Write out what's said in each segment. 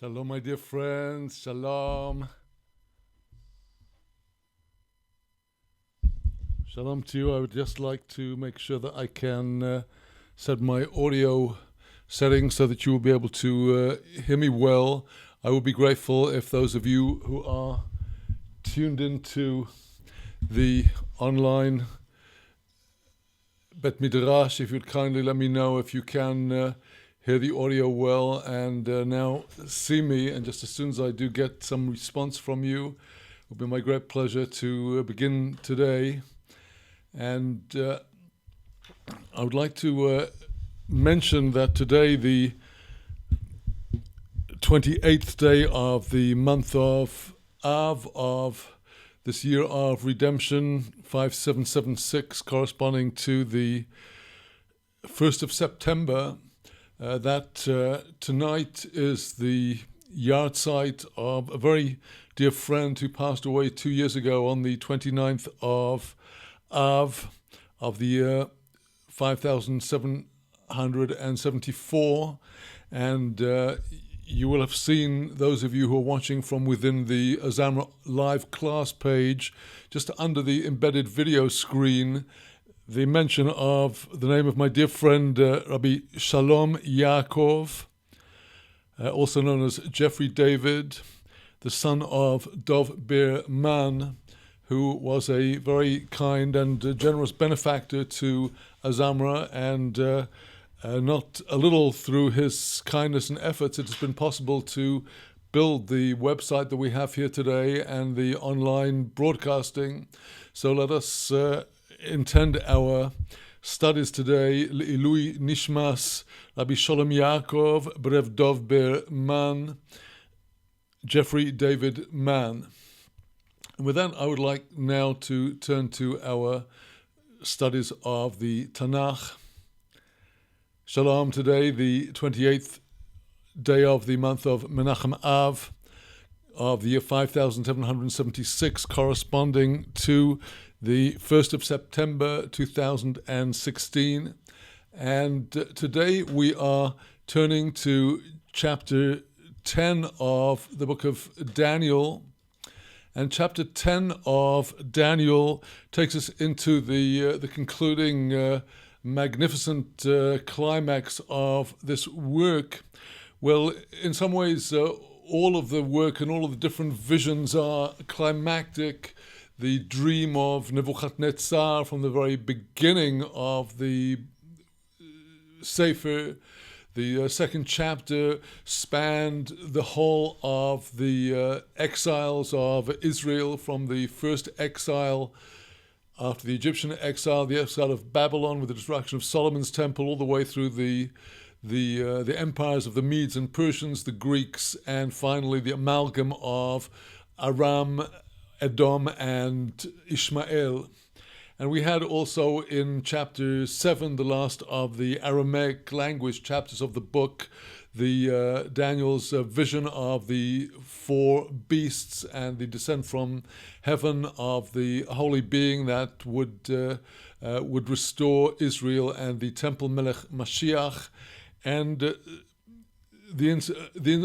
Shalom, my dear friends. Shalom. Shalom to you. I would just like to make sure that I can set my audio settings so that you will be able to hear me well. I would be grateful if those of you who are tuned into the online Bet Midrash, if you'd kindly let me know if you can hear the audio well and now see me. And just as soon as I do get some response from you, it will be my great pleasure to begin today. And I would like to mention that today, the 28th day of the month of Av of this year of redemption, 5776, corresponding to the 1st of September, tonight is the yahrzeit of a very dear friend who passed away 2 years ago on the 29th of Av of the year 5774, and you will have seen, those of you who are watching from within the Azamra live class page, just under the embedded video screen, the mention of the name of my dear friend Rabbi Shalom Yaakov, also known as Jeffrey David, the son of Dov Ber Man, who was a very kind and generous benefactor to Azamra, and not a little through his kindness and efforts, it has been possible to build the website that we have here today and the online broadcasting. So let us intend our studies today, L'ilui Nishmas, Rabbi Shalom Yaakov, Brev Dov Ber Man, Jeffrey David Man. And with that, I would like now to turn to our studies of the Tanakh. Shalom, today, the 28th day of the month of Menachem Av of the year 5776, corresponding to the 1st of September 2016. And today we are turning to chapter 10 of the book of Daniel. And chapter 10 of Daniel takes us into the concluding magnificent climax of this work. Well, in some ways, all of the work and all of the different visions are climactic. The dream of Nebuchadnezzar from the very beginning of the Sefer, the second chapter, spanned the whole of the exiles of Israel, from the first exile after the Egyptian exile, the exile of Babylon with the destruction of Solomon's temple, all the way through the empires of the Medes and Persians, the Greeks, and finally the amalgam of Aram, Edom, and Ishmael. And we had also in chapter 7, the last of the Aramaic language chapters of the book, the Daniel's vision of the four beasts and the descent from heaven of the holy being that would restore Israel, and the temple Melech Mashiach. And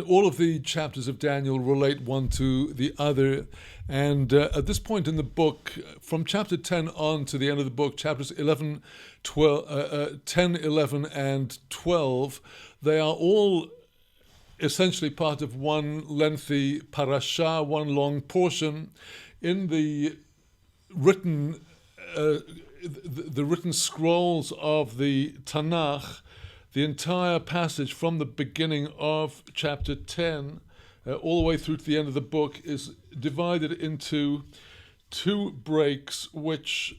all of the chapters of Daniel relate one to the other. And at this point in the book, from chapter 10 on to the end of the book, chapters 10, 11, and 12, they are all essentially part of one lengthy parasha, one long portion. In the written scrolls of the Tanakh, the entire passage from the beginning of chapter 10 all the way through to the end of the book is divided into two breaks, which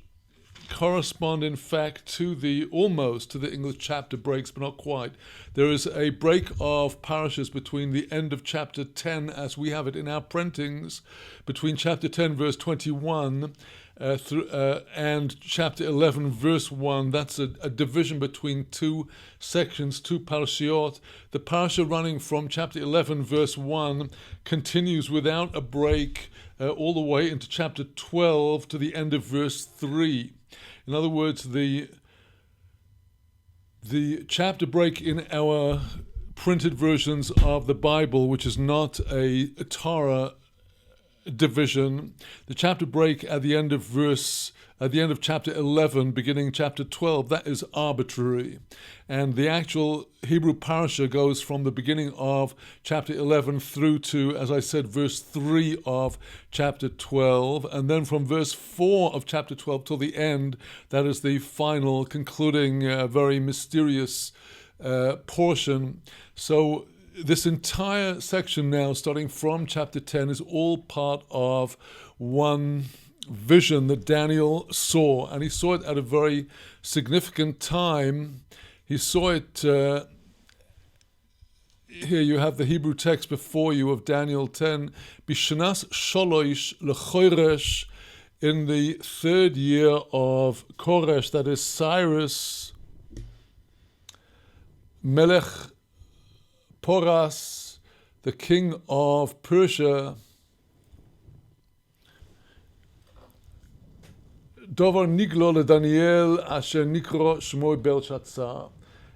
correspond in fact to almost to the English chapter breaks, but not quite. There is a break of parashas between the end of chapter 10, as we have it in our printings, between chapter 10 verse 21 and chapter 11 verse 1. That's a division between two sections, two parashiot. The parasha running from chapter 11 verse 1 continues without a break all the way into chapter 12 to the end of verse 3. In other words, the chapter break in our printed versions of the Bible, which is not a Torah division, the chapter break at the end of chapter 11, beginning chapter 12, that is arbitrary. And the actual Hebrew parasha goes from the beginning of chapter 11 through to, as I said, verse 3 of chapter 12. And then from verse 4 of chapter 12 till the end, that is the final, concluding, very mysterious portion. So this entire section now, starting from chapter 10, is all part of one vision that Daniel saw, and he saw it at a very significant time. He saw it, here you have the Hebrew text before you of Daniel 10, Bishanas Sholosh Lechoresh, in the 3rd year of Koresh, that is Cyrus, Melech Poras, the king of Persia, Dover Niglo le Daniel asher nikro shmo Belshazzar.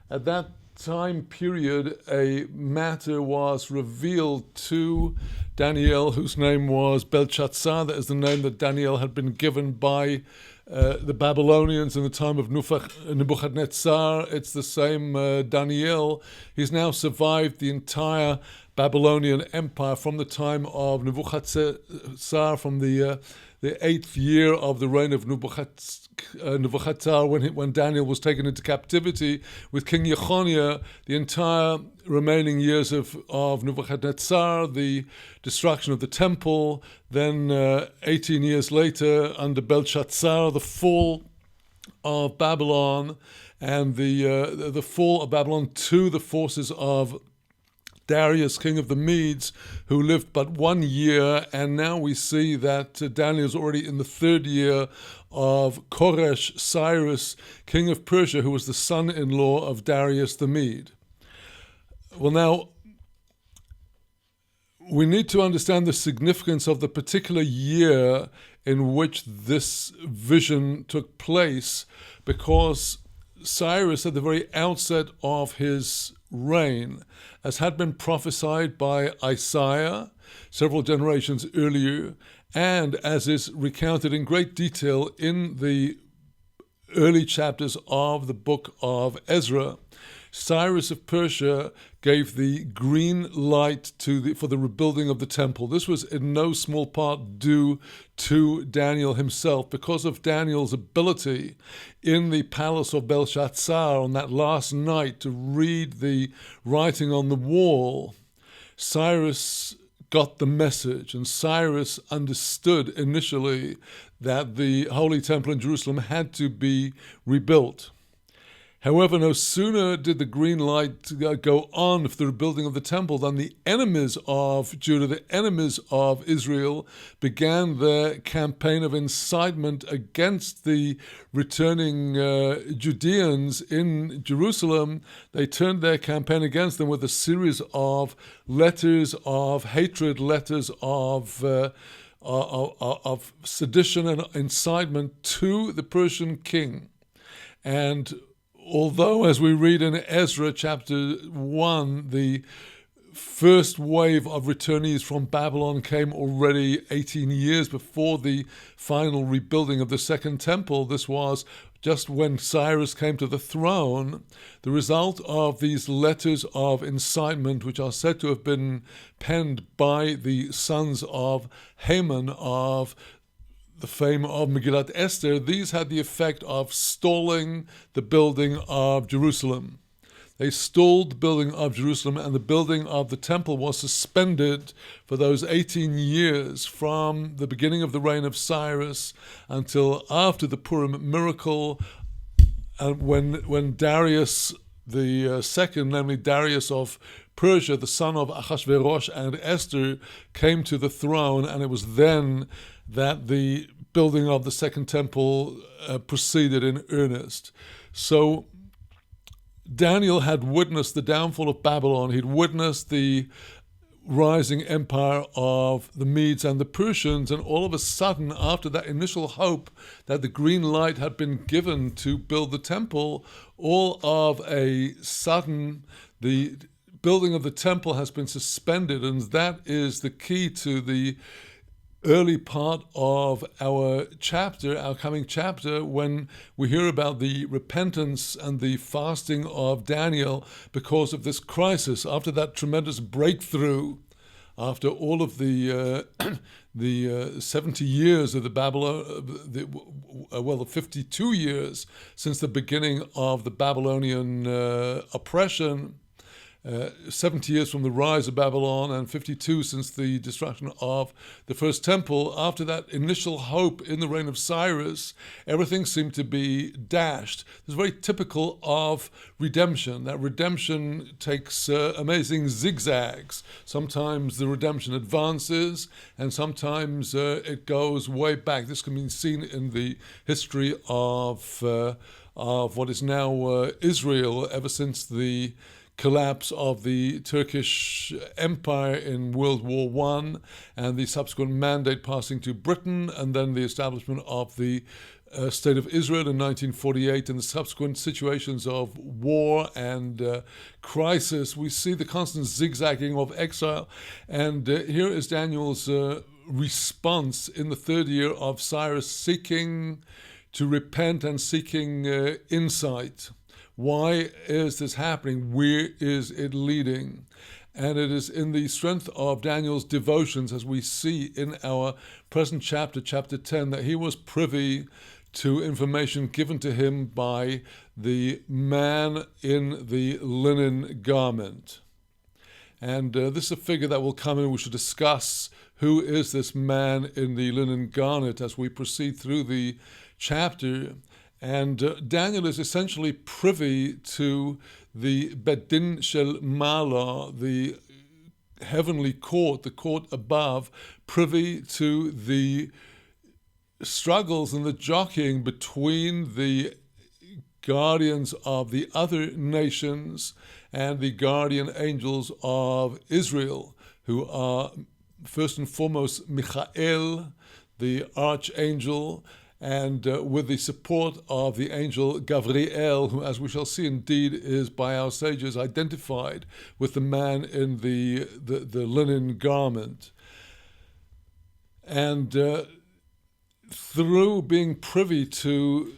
At that time period, a matter was revealed to Daniel, whose name was Belshazzar. That is the name that Daniel had been given by the Babylonians in the time of Nebuchadnezzar. It's the same Daniel. He's now survived the entire Babylonian Empire from the time of Nebuchadnezzar, from the 8th year of the reign of Nebuchadnezzar, when Daniel was taken into captivity with King Jeconiah, the entire remaining years of Nebuchadnezzar, the destruction of the temple, then 18 years later under Belshazzar, the fall of Babylon, and the fall of Babylon to the forces of Darius, king of the Medes, who lived but 1 year, and now we see that Daniel is already in the 3rd year of Koresh, Cyrus, king of Persia, who was the son-in-law of Darius the Mede. Well, now, we need to understand the significance of the particular year in which this vision took place, because Cyrus, at the very outset of his reign, as had been prophesied by Isaiah several generations earlier, and as is recounted in great detail in the early chapters of the book of Ezra, Cyrus of Persia gave the green light for the rebuilding of the temple. This was in no small part due to Daniel himself, because of Daniel's ability in the palace of Belshazzar on that last night to read the writing on the wall. Cyrus got the message, and Cyrus understood initially that the Holy Temple in Jerusalem had to be rebuilt. However, no sooner did the green light go on for the rebuilding of the temple than the enemies of Judah, the enemies of Israel, began their campaign of incitement against the returning Judeans in Jerusalem. They turned their campaign against them with a series of letters of hatred, letters of sedition and incitement to the Persian king. And although, as we read in Ezra chapter 1, the first wave of returnees from Babylon came already 18 years before the final rebuilding of the Second Temple, this was just when Cyrus came to the throne. The result of these letters of incitement, which are said to have been penned by the sons of Haman, of the fame of Megillat Esther, these had the effect of stalling the building of Jerusalem. They stalled the building of Jerusalem, and the building of the temple was suspended for those 18 years from the beginning of the reign of Cyrus until after the Purim miracle, and when Darius the second, namely Darius of Persia, the son of Ahasuerus and Esther, came to the throne, and it was then that the building of the Second Temple proceeded in earnest. So Daniel had witnessed the downfall of Babylon. He'd witnessed the rising empire of the Medes and the Persians, and all of a sudden, after that initial hope that the green light had been given to build the temple, all of a sudden the building of the temple has been suspended, and that is the key to the early part of our chapter, our coming chapter, when we hear about the repentance and the fasting of Daniel because of this crisis. After that tremendous breakthrough, after all of the 70 years of the the 52 years since the beginning of the Babylonian oppression, 70 years from the rise of Babylon and 52 since the destruction of the first temple. After that initial hope in the reign of Cyrus, everything seemed to be dashed. It's very typical of redemption. That redemption takes amazing zigzags. Sometimes the redemption advances, and sometimes it goes way back. This can be seen in the history of what is now Israel ever since the collapse of the Turkish Empire in World War I and the subsequent mandate passing to Britain, and then the establishment of the State of Israel in 1948 and the subsequent situations of war and crisis. We see the constant zigzagging of exile, and here is Daniel's response in the third year of Cyrus, seeking to repent and seeking insight. Why is this happening? Where is it leading? And it is in the strength of Daniel's devotions, as we see in our present chapter, chapter 10, that he was privy to information given to him by the man in the linen garment. And this is a figure that will come in. We should discuss who is this man in the linen garment as we proceed through the chapter. And Daniel is essentially privy to the Bedin Shel Mala, the heavenly court, the court above, privy to the struggles and the jockeying between the guardians of the other nations and the guardian angels of Israel, who are first and foremost Michael, the archangel, and with the support of the angel Gabriel, who, as we shall see, indeed is by our sages identified with the man in the linen garment. And through being privy to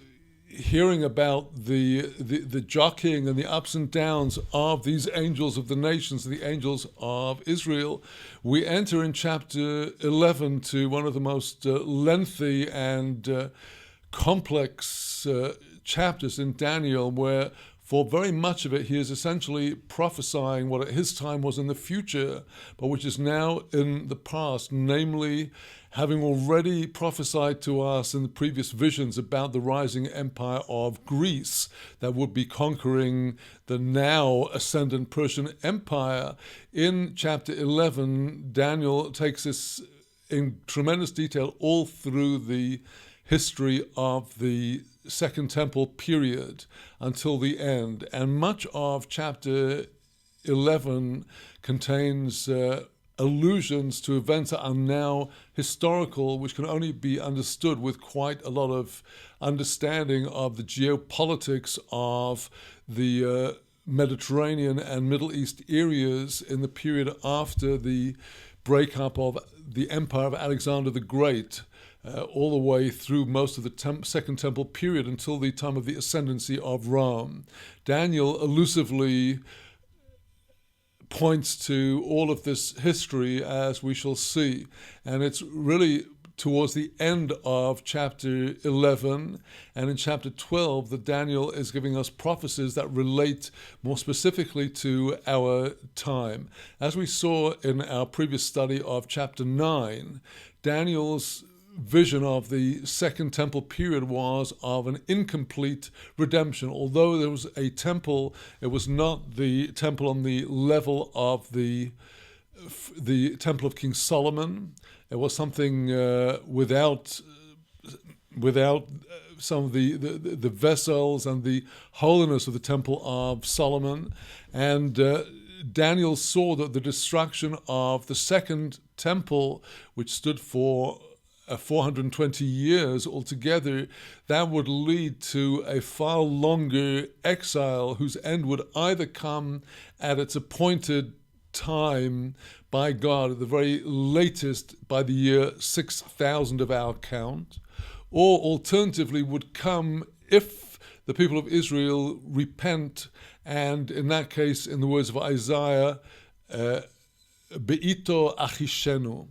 hearing about the jockeying and the ups and downs of these angels of the nations, the angels of Israel, we enter in chapter 11 to one of the most lengthy and complex chapters in Daniel, where for very much of it he is essentially prophesying what at his time was in the future, but which is now in the past, namely having already prophesied to us in the previous visions about the rising empire of Greece that would be conquering the now ascendant Persian Empire. In chapter 11, Daniel takes this in tremendous detail all through the history of the Second Temple period until the end. And much of chapter 11 contains allusions to events that are now historical, which can only be understood with quite a lot of understanding of the geopolitics of the Mediterranean and Middle East areas in the period after the breakup of the Empire of Alexander the Great, all the way through most of the Second Temple period until the time of the ascendancy of Rome. Daniel elusively points to all of this history, as we shall see. And it's really towards the end of chapter 11 and in chapter 12 that Daniel is giving us prophecies that relate more specifically to our time. As we saw in our previous study of chapter 9, Daniel's vision of the Second Temple period was of an incomplete redemption. Although there was a temple, it was not the temple on the level of the temple of King Solomon. It was something without some of the vessels and the holiness of the temple of Solomon. And Daniel saw that the destruction of the Second Temple, which stood for 420 years altogether, that would lead to a far longer exile whose end would either come at its appointed time by God, at the very latest by the year 6000 of our count, or alternatively would come if the people of Israel repent, and in that case, in the words of Isaiah, Be'ito achishenu.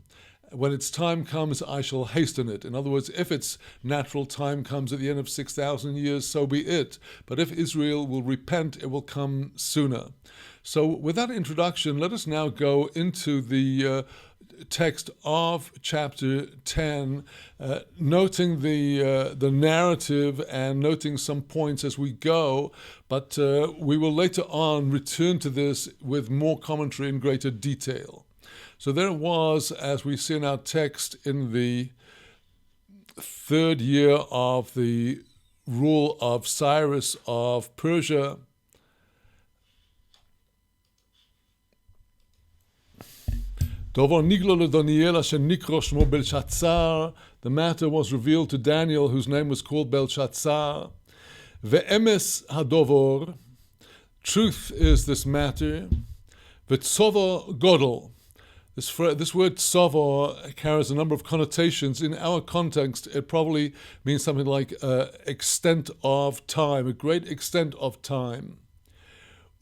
When its time comes, I shall hasten it. In other words, if its natural time comes at the end of 6,000 years, so be it. But if Israel will repent, it will come sooner. So with that introduction, let us now go into the text of chapter 10, noting the narrative and noting some points as we go, but we will later on return to this with more commentary in greater detail. So there it was, as we see in our text, in the 3rd year of the rule of Cyrus of Persia. The matter was revealed to Daniel, whose name was called Belshazzar. Ve'emes hadovor, truth is this matter. V'tzovo godol. This word tzavor carries a number of connotations. In our context, it probably means something like extent of time, a great extent of time.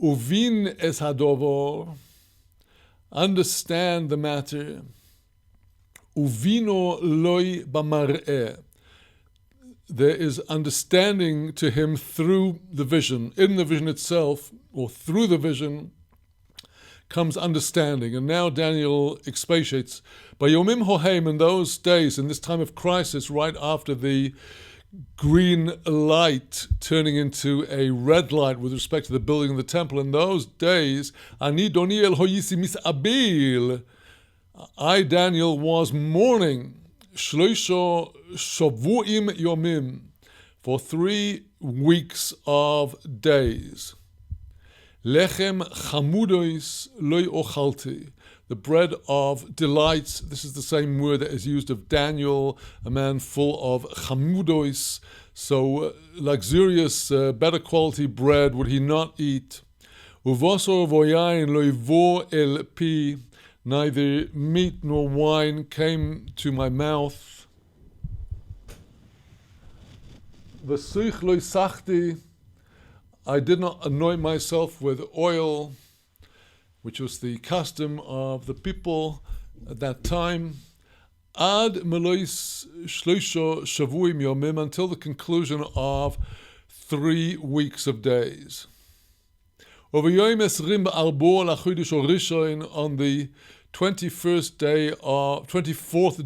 Uvin es hadovor, understand the matter. Uvino loi bamar'eh, there is understanding to him through the vision. In the vision itself, or through the vision, comes understanding. And now Daniel expatiates, Bayomim hohem, in those days, in this time of crisis, right after the green light turning into a red light with respect to the building of the temple, in those days, Ani Doniel hoyisi misabil, I, Daniel, was mourning, shloisho shavuim yomim, for 3 weeks of days. Lechem chamudois loy ochalti, the bread of delights. This is the same word that is used of Daniel, a man full of chamudois, so luxurious, better quality bread would he not eat. Uvosor voyain loy vo el pi, neither meat nor wine came to my mouth. V'suich loy sachti, I did not anoint myself with oil, which was the custom of the people at that time. Ad melois shloisho shavuim yomim, until the conclusion of 3 weeks of days. On the 24th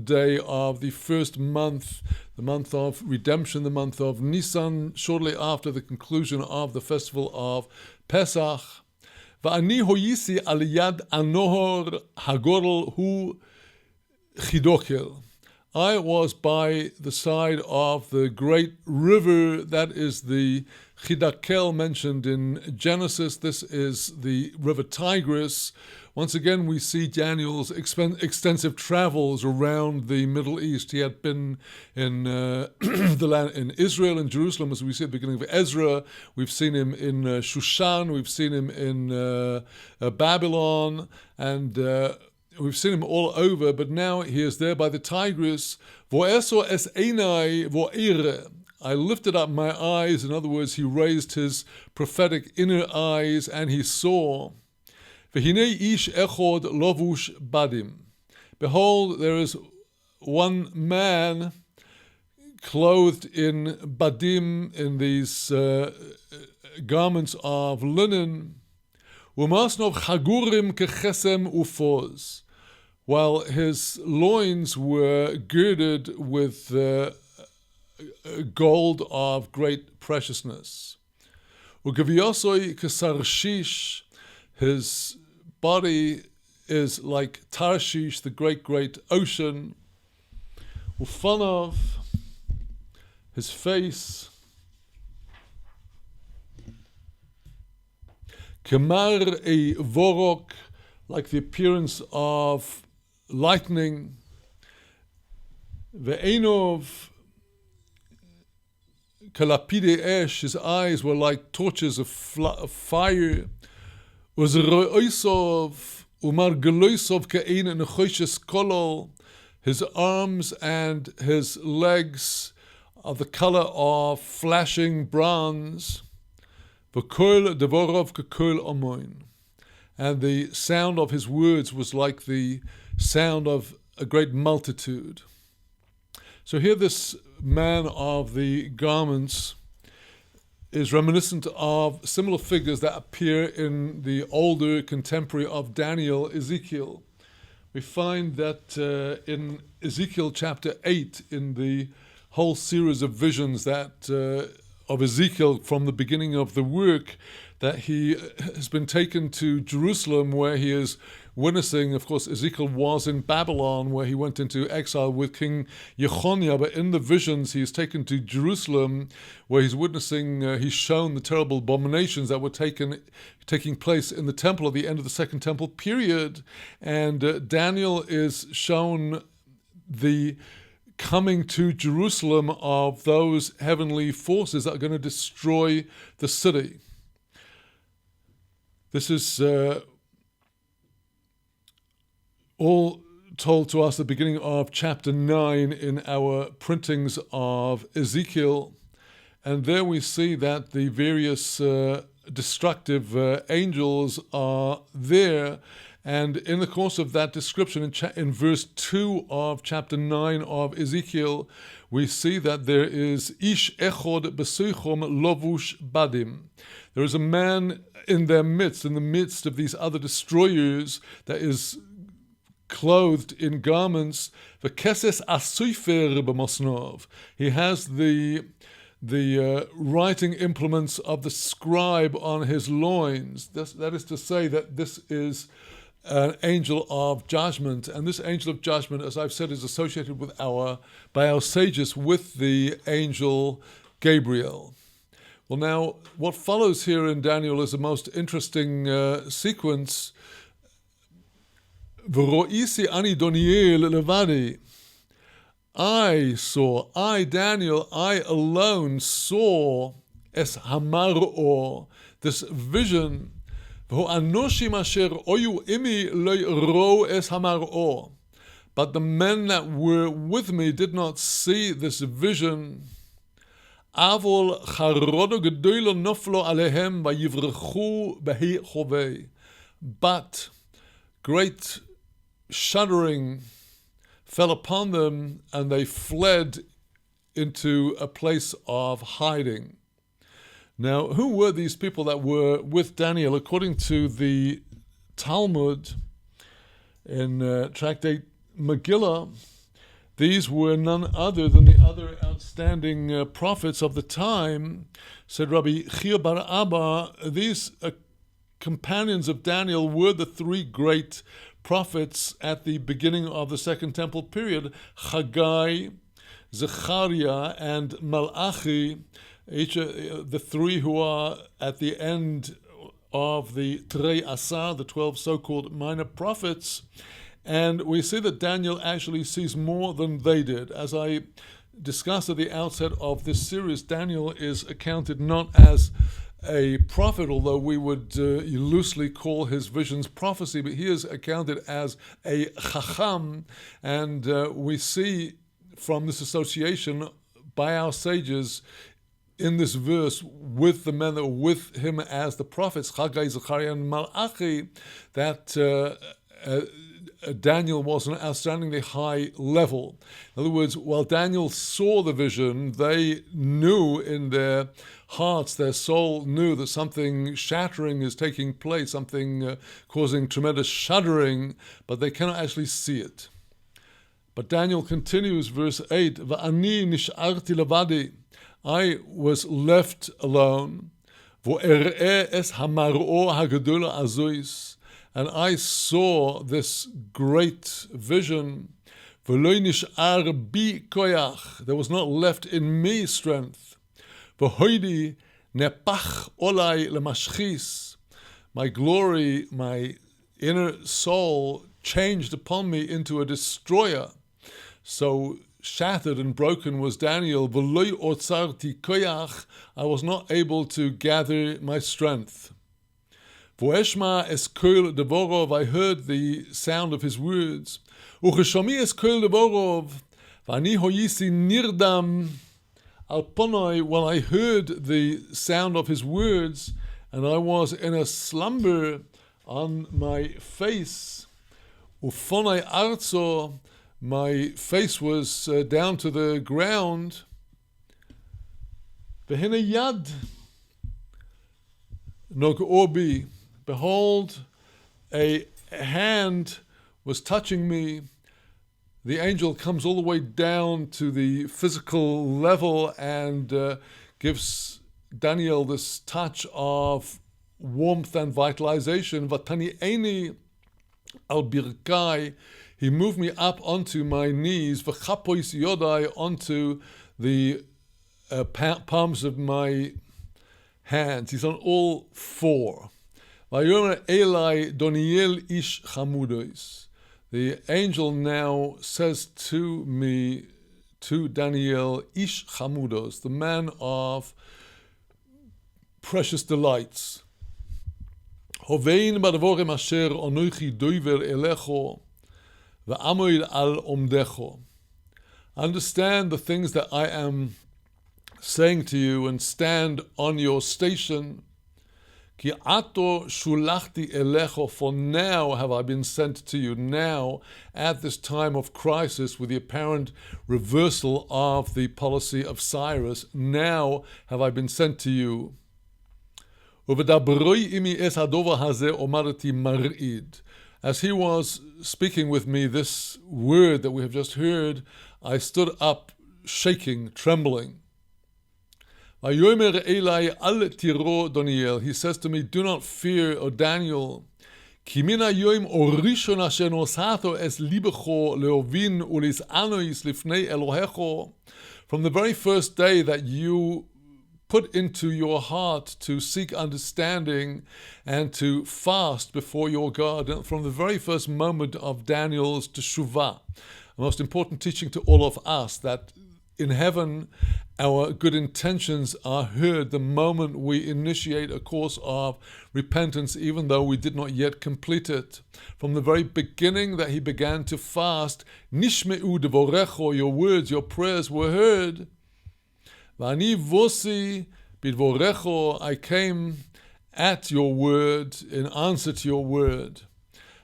day of the first month, the month of redemption, the month of Nisan, shortly after the conclusion of the festival of Pesach. Va'ani hoyisi al yad anohor hagorel hu chidokel. I was by the side of the great river, that is the Chidakel mentioned in Genesis. This is the river Tigris. Once again, we see Daniel's extensive travels around the Middle East. He had been in the land in Israel, in Jerusalem, as we see at the beginning of Ezra. We've seen him in Shushan. We've seen him in Babylon, and we've seen him all over. But now he is there by the Tigris. Vo'eso es einai vo'ire. I lifted up my eyes. In other words, he raised his prophetic inner eyes, and he saw. V'hinei ish echod lovush badim. Behold, there is one man clothed in badim, in these garments of linen, umasnov chagurim kechesem ufos, while his loins were girded with gold of great preciousness. Ugaviyosoi kesarshish, his body is like Tarshish, the great, great ocean. Ufanov, his face, Kemar a vorok, like the appearance of lightning. Ve'enov kalapide esh, his eyes were like torches of fire. Uzroisov umar geloisov ke'ein nechoshes kolol, his arms and his legs are the color of flashing bronze. V'kol devorov kekol omoin, and the sound of his words was like the sound of a great multitude. So here this man of the garments is reminiscent of similar figures that appear in the older contemporary of Daniel, Ezekiel. We find that in Ezekiel chapter 8, in the whole series of visions that of Ezekiel from the beginning of the work, that he has been taken to Jerusalem, where he is witnessing. Of course, Ezekiel was in Babylon, where he went into exile with King Jeconiah, but in the visions he is taken to Jerusalem, where he's witnessing, he's shown the terrible abominations that were taking place in the temple at the end of the Second Temple period. And Daniel is shown the coming to Jerusalem of those heavenly forces that are going to destroy the city. This is all told to us at the beginning of chapter 9 in our printings of Ezekiel. And there we see that the various destructive angels are there. And in the course of that description, in verse 2 of chapter 9 of Ezekiel, we see that there is Ish echod besuchom lovush badim. There is a man in their midst, in the midst of these other destroyers, that is clothed in garments. V'keses asuifer b'mosnov. He has the writing implements of the scribe on his loins. That is to say that this is an angel of judgment, and this angel of judgment, as I've said, is associated by our sages with the angel Gabriel. Well, now, what follows here in Daniel is a most interesting sequence. V'ro'isi ani Daniel levadi. I, Daniel, I alone saw es hamar'or, this vision. But the men that were with me did not see this vision. But great shuddering fell upon them, and they fled into a place of hiding. Now, who were these people that were with Daniel? According to the Talmud in Tractate Megillah, these were none other than the other outstanding prophets of the time. Said Rabbi Chia bar Abba, these companions of Daniel were the three great prophets at the beginning of the Second Temple period: Haggai, Zechariah, and Malachi. Each the three who are at the end of the Trei Asar, the 12 so-called minor prophets. And we see that Daniel actually sees more than they did. As I discussed at the outset of this series, Daniel is accounted not as a prophet, although we would loosely call his visions prophecy, but he is accounted as a chacham, and we see from this association by our sages in this verse with the men that were with him as the prophets, Haggai, Zechariah, and Malachi, that Daniel was on an outstandingly high level. In other words, while Daniel saw the vision, they knew in their hearts, their soul knew that something shattering is taking place, something causing tremendous shuddering, but they cannot actually see it. But Daniel continues, verse 8, Va'ani nish'arti levadi. I was left alone, and I saw this great vision. There was not left in me strength. My glory, my inner soul changed upon me into a destroyer. So shattered and broken was Daniel. V'loi otzarti koyach, I was not able to gather my strength. V'eshma es kol devorov, I heard the sound of his words. U'cheshomi es kol devorov, v'ani hoyisi nirdam al ponoi, when I heard the sound of his words, and I was in a slumber on my face. Ufonai arzo, my face was down to the ground. V'hine yad nog'obi, behold, a hand was touching me. The angel comes all the way down to the physical level and gives Daniel this touch of warmth and vitalization. Vatani eini al birkai, he moved me up onto my knees. V'chapois yodai, onto the palms of my hands. He's on all four. Vayomer Eli Doniel ish chamudos. The angel now says to me, to Daniel, ish chamudos, the man of precious delights. Hovein badavorim asher onuchi doiver elecho v'amoid al omdecho. Understand the things that I am saying to you and stand on your station. Ki ato shulachti elecho, for now have I been sent to you. Now, at this time of crisis, with the apparent reversal of the policy of Cyrus, now have I been sent to you. Uvedabroi imi es hadover hazeh omarti marid. As he was speaking with me this word that we have just heard, I stood up, shaking, trembling. Vayomer Eli al tiro Daniel. He says to me, do not fear, O Daniel. Ki min hayoim orishon asher nosato es libecho leovin ulisanois lifnei Elohecho. From the very first day that you put into your heart to seek understanding and to fast before your God, and from the very first moment of Daniel's teshuvah, the most important teaching to all of us, that in heaven our good intentions are heard the moment we initiate a course of repentance, even though we did not yet complete it. From the very beginning that he began to fast, nishmeu devorecho, your words, your prayers were heard. V'ani vosi bidvorecho, I came at your word, in answer to your word.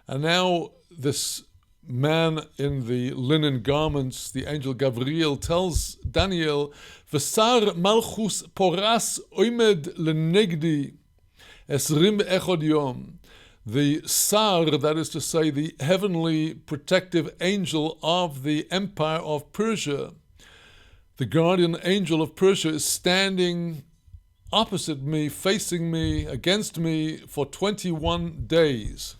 And now this man in the linen garments, the angel Gabriel, tells Daniel, V'sar malchus poras oimed lenegdi esrim echod yom. The Sar, that is to say, the heavenly protective angel of the empire of Persia, the guardian angel of Persia, is standing opposite me, facing me, against me for 21 days.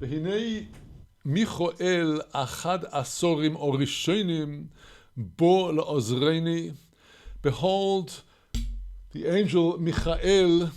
V'hinei Michael achad asorim orishonim bo le'ozreini. Behold, the angel Michael,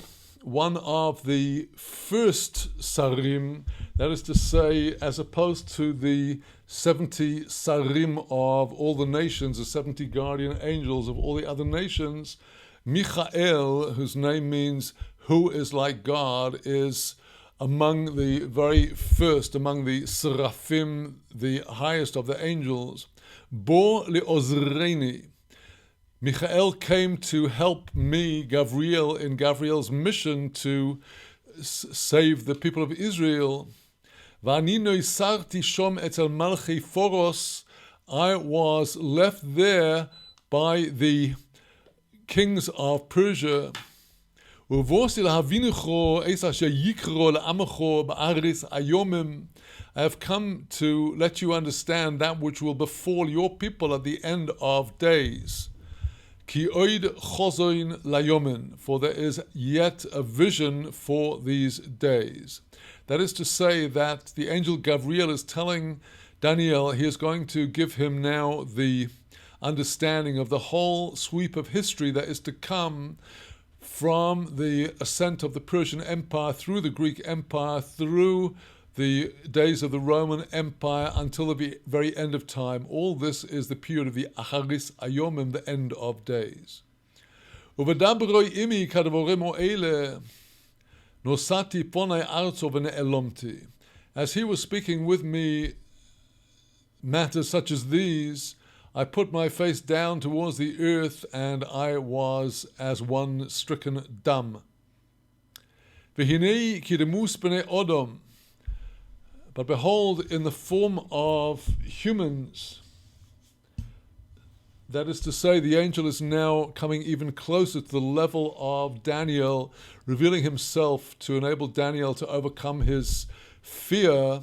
one of the first sarim, that is to say, as opposed to the 70 sarim of all the nations, the 70 guardian angels of all the other nations, Michael, whose name means who is like God, is among the very first, among the seraphim, the highest of the angels. Bo le'ozreini. Michael came to help me, Gabriel, in Gabriel's mission to save the people of Israel. V'ani noisarti shom etzel malchei foros. I was left there by the kings of Persia. Uvosi lahavinucho es asher yikro le'amecho ba'aris ayomim. I have come to let you understand that which will befall your people at the end of days. Ki oid chozoin layomin, for there is yet a vision for these days. That is to say that the angel Gabriel is telling Daniel he is going to give him now the understanding of the whole sweep of history that is to come from the ascent of the Persian Empire through the Greek Empire, through the days of the Roman Empire until the very end of time. All this is the period of the Acharis Ayomim, the end of days. Uvedabroi imi kadvorim oele nosati ponai arzo v'ne'elomti. As he was speaking with me matters such as these, I put my face down towards the earth, and I was as one stricken dumb. V'hinei kidemus b'nei odom. But behold, in the form of humans, that is to say, the angel is now coming even closer to the level of Daniel, revealing himself to enable Daniel to overcome his fear.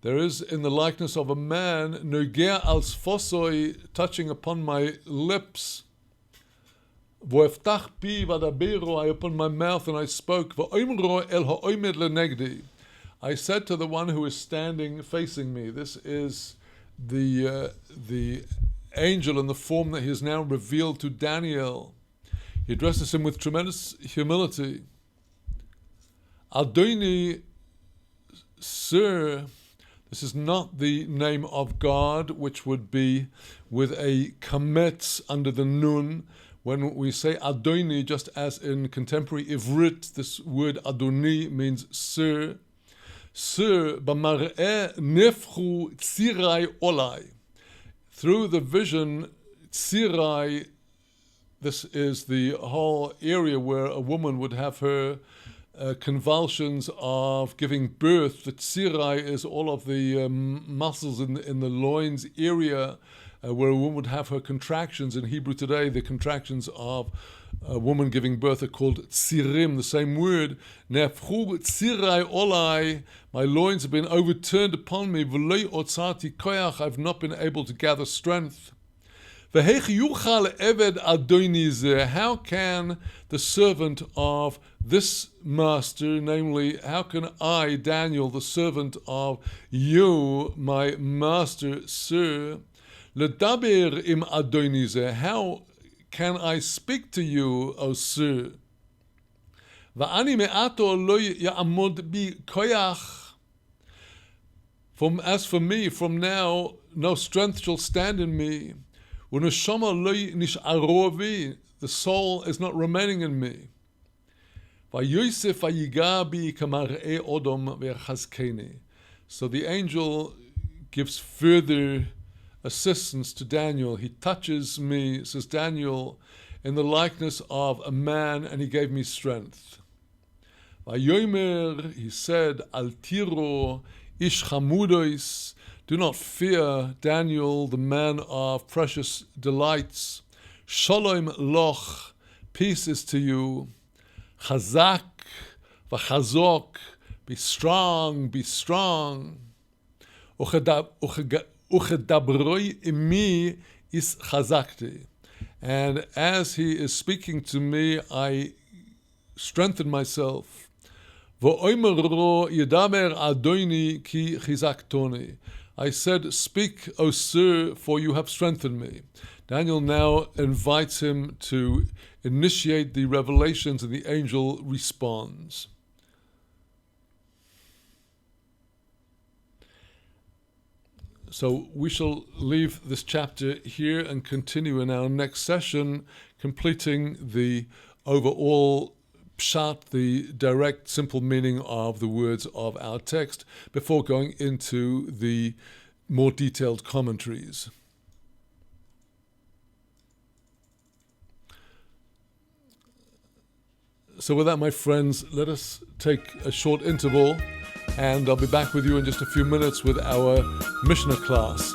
There is in the likeness of a man, Noger als fosoi, touching upon my lips. Voeftach pi vadabero, I opened my mouth and I spoke. Vo'omro el ha'omed lenegdi. I said to the one who is standing facing me. This is the angel in the form that he has now revealed to Daniel. He addresses him with tremendous humility. Adoni, sir. This is not the name of God, which would be with a kametz under the nun. When we say Adoni, just as in contemporary Ivrit, this word Adoni means sir. Sir, b'mar'eh nefchu tzirai olai. Through the vision, tzirai, this is the whole area where a woman would have her convulsions of giving birth. The tzirai is all of the muscles in the loins area where a woman would have her contractions. In Hebrew today, the contractions of a woman giving birth are called tzirim, the same word. Nefchu tzirai olai, my loins have been overturned upon me. V'loi otzati koyach, I've not been able to gather strength. V'heich yuchal eved adoni zeh, how can the servant of this master, namely, how can I, Daniel, the servant of you, my master, sir, ledaber im adoni zeh, how can I speak to you, O sir? Va'ani me'ato lo ya'amod bi koyach. As for me, from now, no strength shall stand in me. Uneshama lo nish'aro vi, the soul is not remaining in me. Va'yosef va'yiga bi kamar'e odom ve'chazkeni. So the angel gives further assistance to Daniel. He touches me, says Daniel, in the likeness of a man, and he gave me strength. Vayomer, he said, Al tiro ish chamudois, do not fear, Daniel, the man of precious delights. Shalom loch, peace is to you. Chazak v'chazok, be strong, be strong. Uchedabroi imi is chazakti. And as he is speaking to me, I strengthen myself. Vo'oimero yedamer adoni ki chizaktoni. I said, speak, O sir, for you have strengthened me. Daniel now invites him to initiate the revelations, and the angel responds. So we shall leave this chapter here and continue in our next session, completing the overall pshat, the direct, simple meaning of the words of our text, before going into the more detailed commentaries. So with that, my friends, let us take a short interval, and I'll be back with you in just a few minutes with our Mishnah class.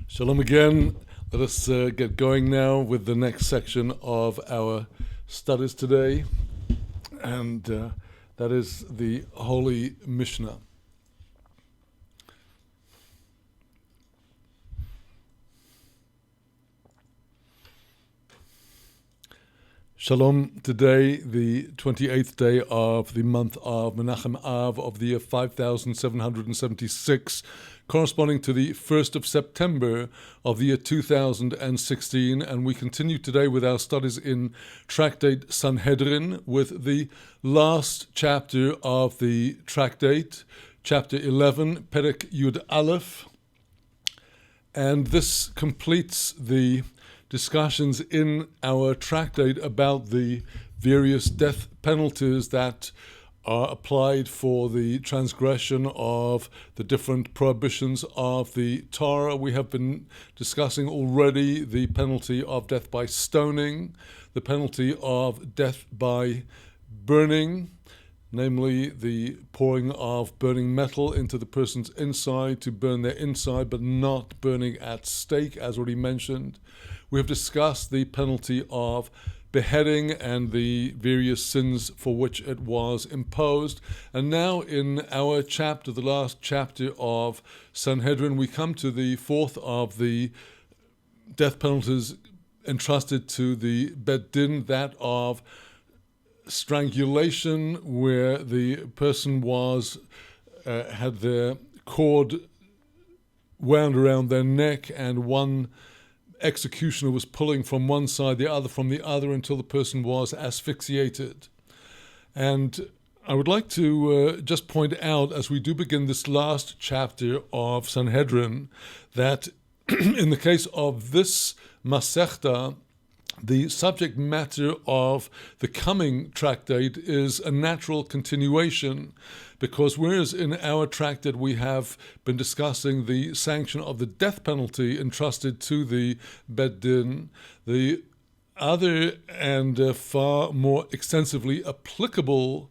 Shalom again. Let us get going now with the next section of our studies today, and that is the Holy Mishnah. Shalom. Today, the 28th day of the month of Menachem Av of the year 5776, corresponding to the 1st of September of the year 2016, and we continue today with our studies in Tractate Sanhedrin with the last chapter of the tractate, chapter 11, Perek Yud Aleph, and this completes the discussions in our tractate about the various death penalties that are applied for the transgression of the different prohibitions of the Torah. We have been discussing already the penalty of death by stoning, the penalty of death by burning, namely the pouring of burning metal into the person's inside to burn their inside, but not burning at stake, as already mentioned. We have discussed the penalty of beheading and the various sins for which it was imposed. And now in our chapter, the last chapter of Sanhedrin, we come to the fourth of the death penalties entrusted to the Bet Din, that of strangulation, where the person was had their cord wound around their neck and one executioner was pulling from one side, the other from the other, until the person was asphyxiated. And I would like to just point out, as we do begin this last chapter of Sanhedrin, that in the case of this Masechta, the subject matter of the coming tractate is a natural continuation, because whereas in our tractate we have been discussing the sanction of the death penalty entrusted to the Bet Din, the other and far more extensively applicable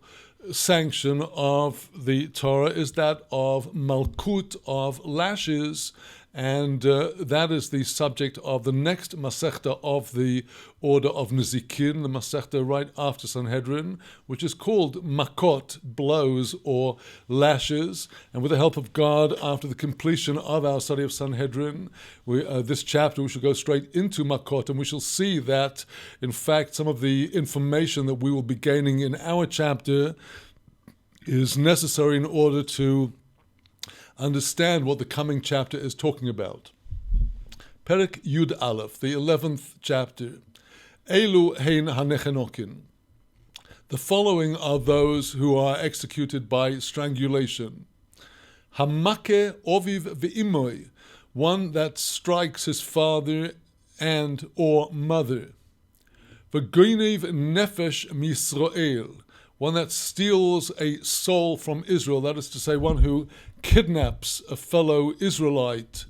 sanction of the Torah is that of malkut, of lashes, and that is the subject of the next Masechta of the order of Nezikin, the Masechta right after Sanhedrin, which is called Makot, blows or lashes. And with the help of God, after the completion of our study of Sanhedrin, this chapter we shall go straight into Makot, and we shall see that, in fact, some of the information that we will be gaining in our chapter is necessary in order to understand what the coming chapter is talking about. Perek Yud Aleph, the 11th chapter. Elu hein hanechenokin. The following are those who are executed by strangulation. Hamake oviv ve'imoy, one that strikes his father and or mother. V'goinev nefesh misrael, one that steals a soul from Israel, that is to say, one who kidnaps a fellow Israelite.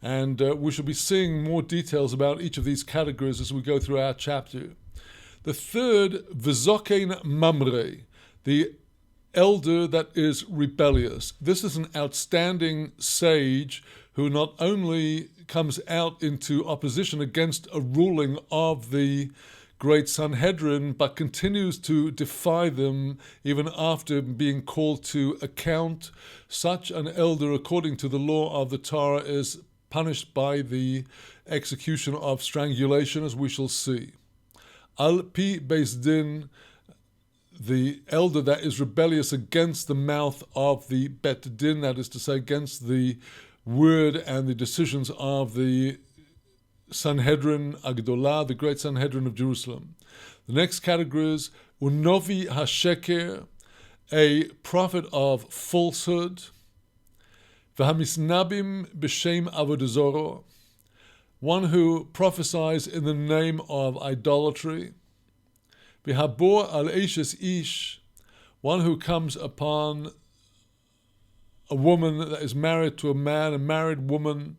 And we shall be seeing more details about each of these categories as we go through our chapter. The third, V'zokein mamre, the elder that is rebellious. This is an outstanding sage who not only comes out into opposition against a ruling of the great Sanhedrin, but continues to defy them even after being called to account. Such an elder, according to the law of the Torah, is punished by the execution of strangulation, as we shall see. Al pi beis din, the elder that is rebellious against the mouth of the Bet Din, that is to say, against the word and the decisions of the Sanhedrin Agdolah, the great Sanhedrin of Jerusalem. The next category is Unovi HaSheker, a prophet of falsehood. V'hamisnabim b'shem avodah zorah, one who prophesies in the name of idolatry. V'habor al eishes ish, one who comes upon a woman that is married to a man, a married woman.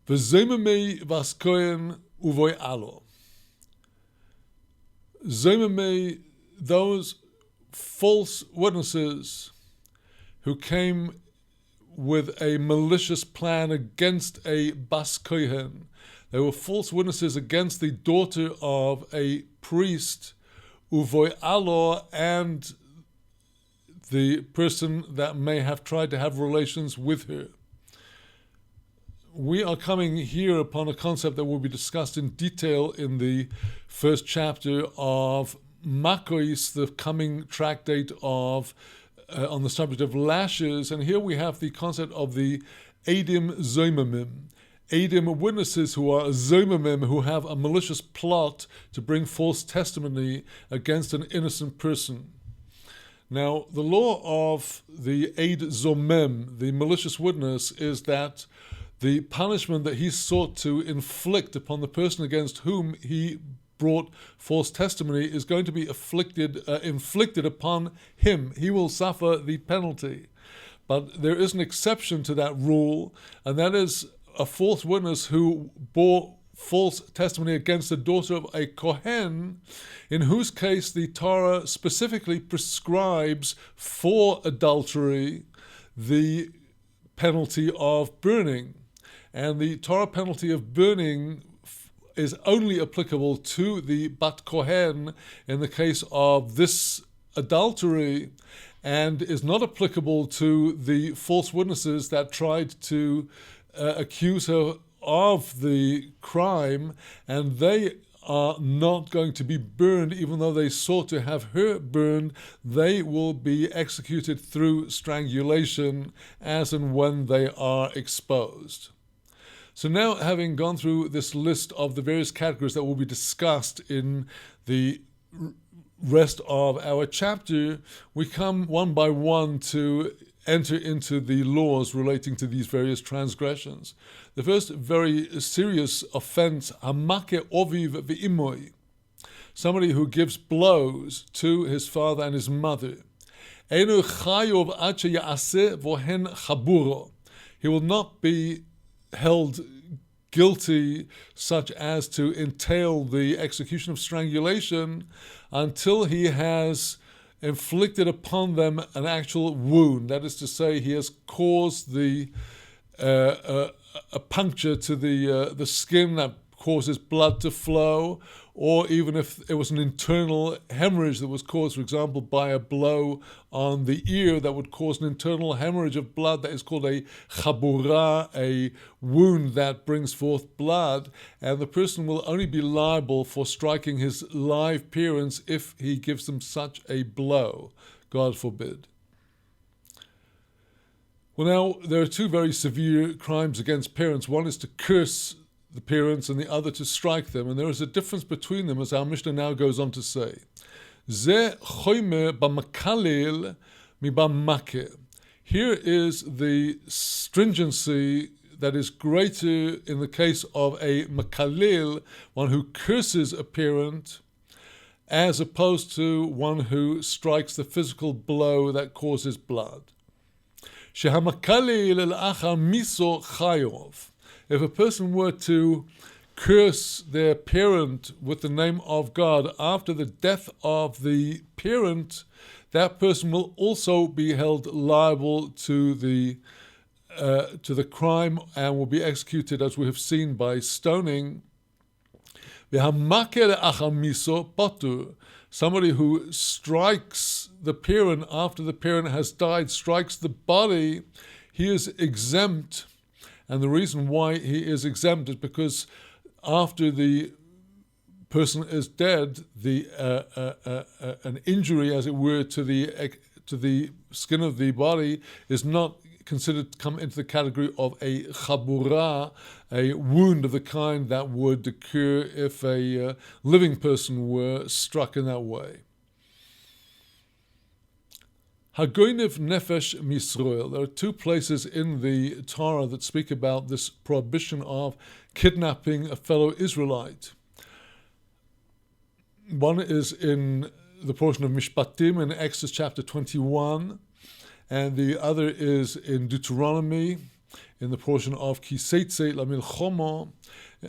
V'zememei vaskoyen uvoy alo. Zememei, those false witnesses who came with a malicious plan against a Bas Kohen. They were false witnesses against the daughter of a priest, Uvoy Alor, and the person that may have tried to have relations with her. We are coming here upon a concept that will be discussed in detail in the first chapter of Makkos, the coming tractate of on the subject of lashes. And here we have the concept of the Edim Zomamim. Edim, witnesses who are Zomamim, who have a malicious plot to bring false testimony against an innocent person. Now, the law of the Eid Zomem, the malicious witness, is that the punishment that he sought to inflict upon the person against whom he brought false testimony is going to be inflicted upon him. He will suffer the penalty. But there is an exception to that rule, and that is a false witness who bore false testimony against the daughter of a Kohen, in whose case the Torah specifically prescribes for adultery the penalty of burning. And the Torah penalty of burning is only applicable to the Bat Kohen in the case of this adultery, and is not applicable to the false witnesses that tried to accuse her of the crime, and they are not going to be burned. Even though they sought to have her burned, they will be executed through strangulation as and when they are exposed. So now, having gone through this list of the various categories that will be discussed in the rest of our chapter, we come one by one to enter into the laws relating to these various transgressions. The first very serious offense, hamake oviv ve'imoy, somebody who gives blows to his father and his mother. Einu chayov ad sheyaseh vohen chaburo. He will not be held guilty such as to entail the execution of strangulation until he has inflicted upon them an actual wound. That is to say, he has caused a puncture to the skin that causes blood to flow, or even if it was an internal hemorrhage that was caused, for example, by a blow on the ear that would cause an internal hemorrhage of blood, that is called a chabura, a wound that brings forth blood, and the person will only be liable for striking his live parents if he gives them such a blow, God forbid. Well, now, there are two very severe crimes against parents. One is to curse the parents, and the other to strike them. And there is a difference between them, as our Mishnah now goes on to say. Ze choyme b'makalil mi b'makeh. Here is the stringency that is greater in the case of a makalil, one who curses a parent, as opposed to one who strikes the physical blow that causes blood. Shehamakalil el-achar miso chayov. If a person were to curse their parent with the name of God after the death of the parent, that person will also be held liable to the crime and will be executed, as we have seen, by stoning. Somebody who strikes the parent after the parent has died, strikes the body, he is exempt. And the reason why he is exempt is because after the person is dead, an injury, as it were, to the skin of the body is not considered to come into the category of a chabura, a wound of the kind that would occur if a living person were struck in that way. Hagoynev nefesh misroel. There are two places in the Torah that speak about this prohibition of kidnapping a fellow Israelite. One is in the portion of Mishpatim in Exodus chapter 21, and the other is in Deuteronomy in the portion of Kiseitze Lamilchomo.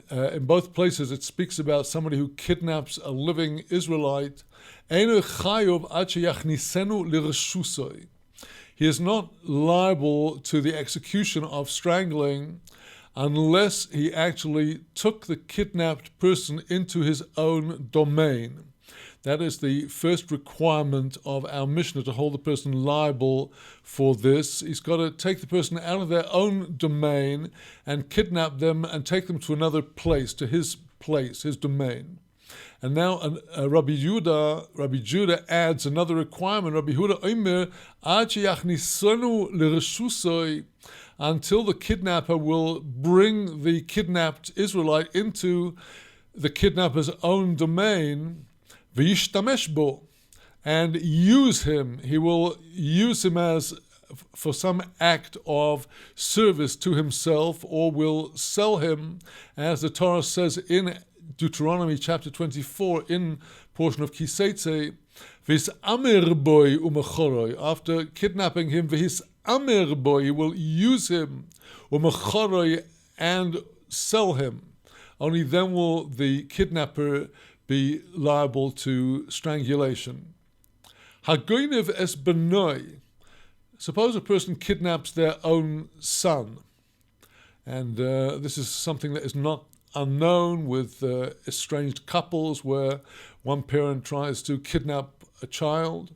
In both places it speaks about somebody who kidnaps a living Israelite. He he is not liable to the execution of strangling unless he actually took the kidnapped person into his own domain. That is the first requirement of our Mishnah, to hold the person liable for this. He's got to take the person out of their own domain and kidnap them and take them to another place, his domain. And now Rabbi Judah adds another requirement. Rabbi Judah Omer, until the kidnapper will bring the kidnapped Israelite into the kidnapper's own domain, v'yishtamesh bo, and use him. He will use him as for some act of service to himself, or will sell him, as the Torah says in Deuteronomy chapter 24, in portion of Kiseitze, v'hisamer boy umechoroi. After kidnapping him, v'hisamer boy, he will use him umechoroi and sell him. Only then will the kidnapper be liable to strangulation. Hagoinev es benoi. Suppose a person kidnaps their own son, and this is something that is not unknown with estranged couples, where one parent tries to kidnap a child.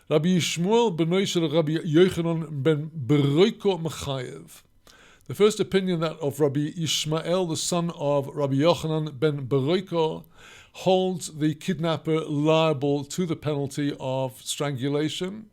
Rabbi Yishmael benoi shel Rabbi Yochanan ben Beroiko mechayev. The first opinion, that of Rabbi Yishmael, the son of Rabbi Yochanan ben Beroiko, holds the kidnapper liable to the penalty of strangulation.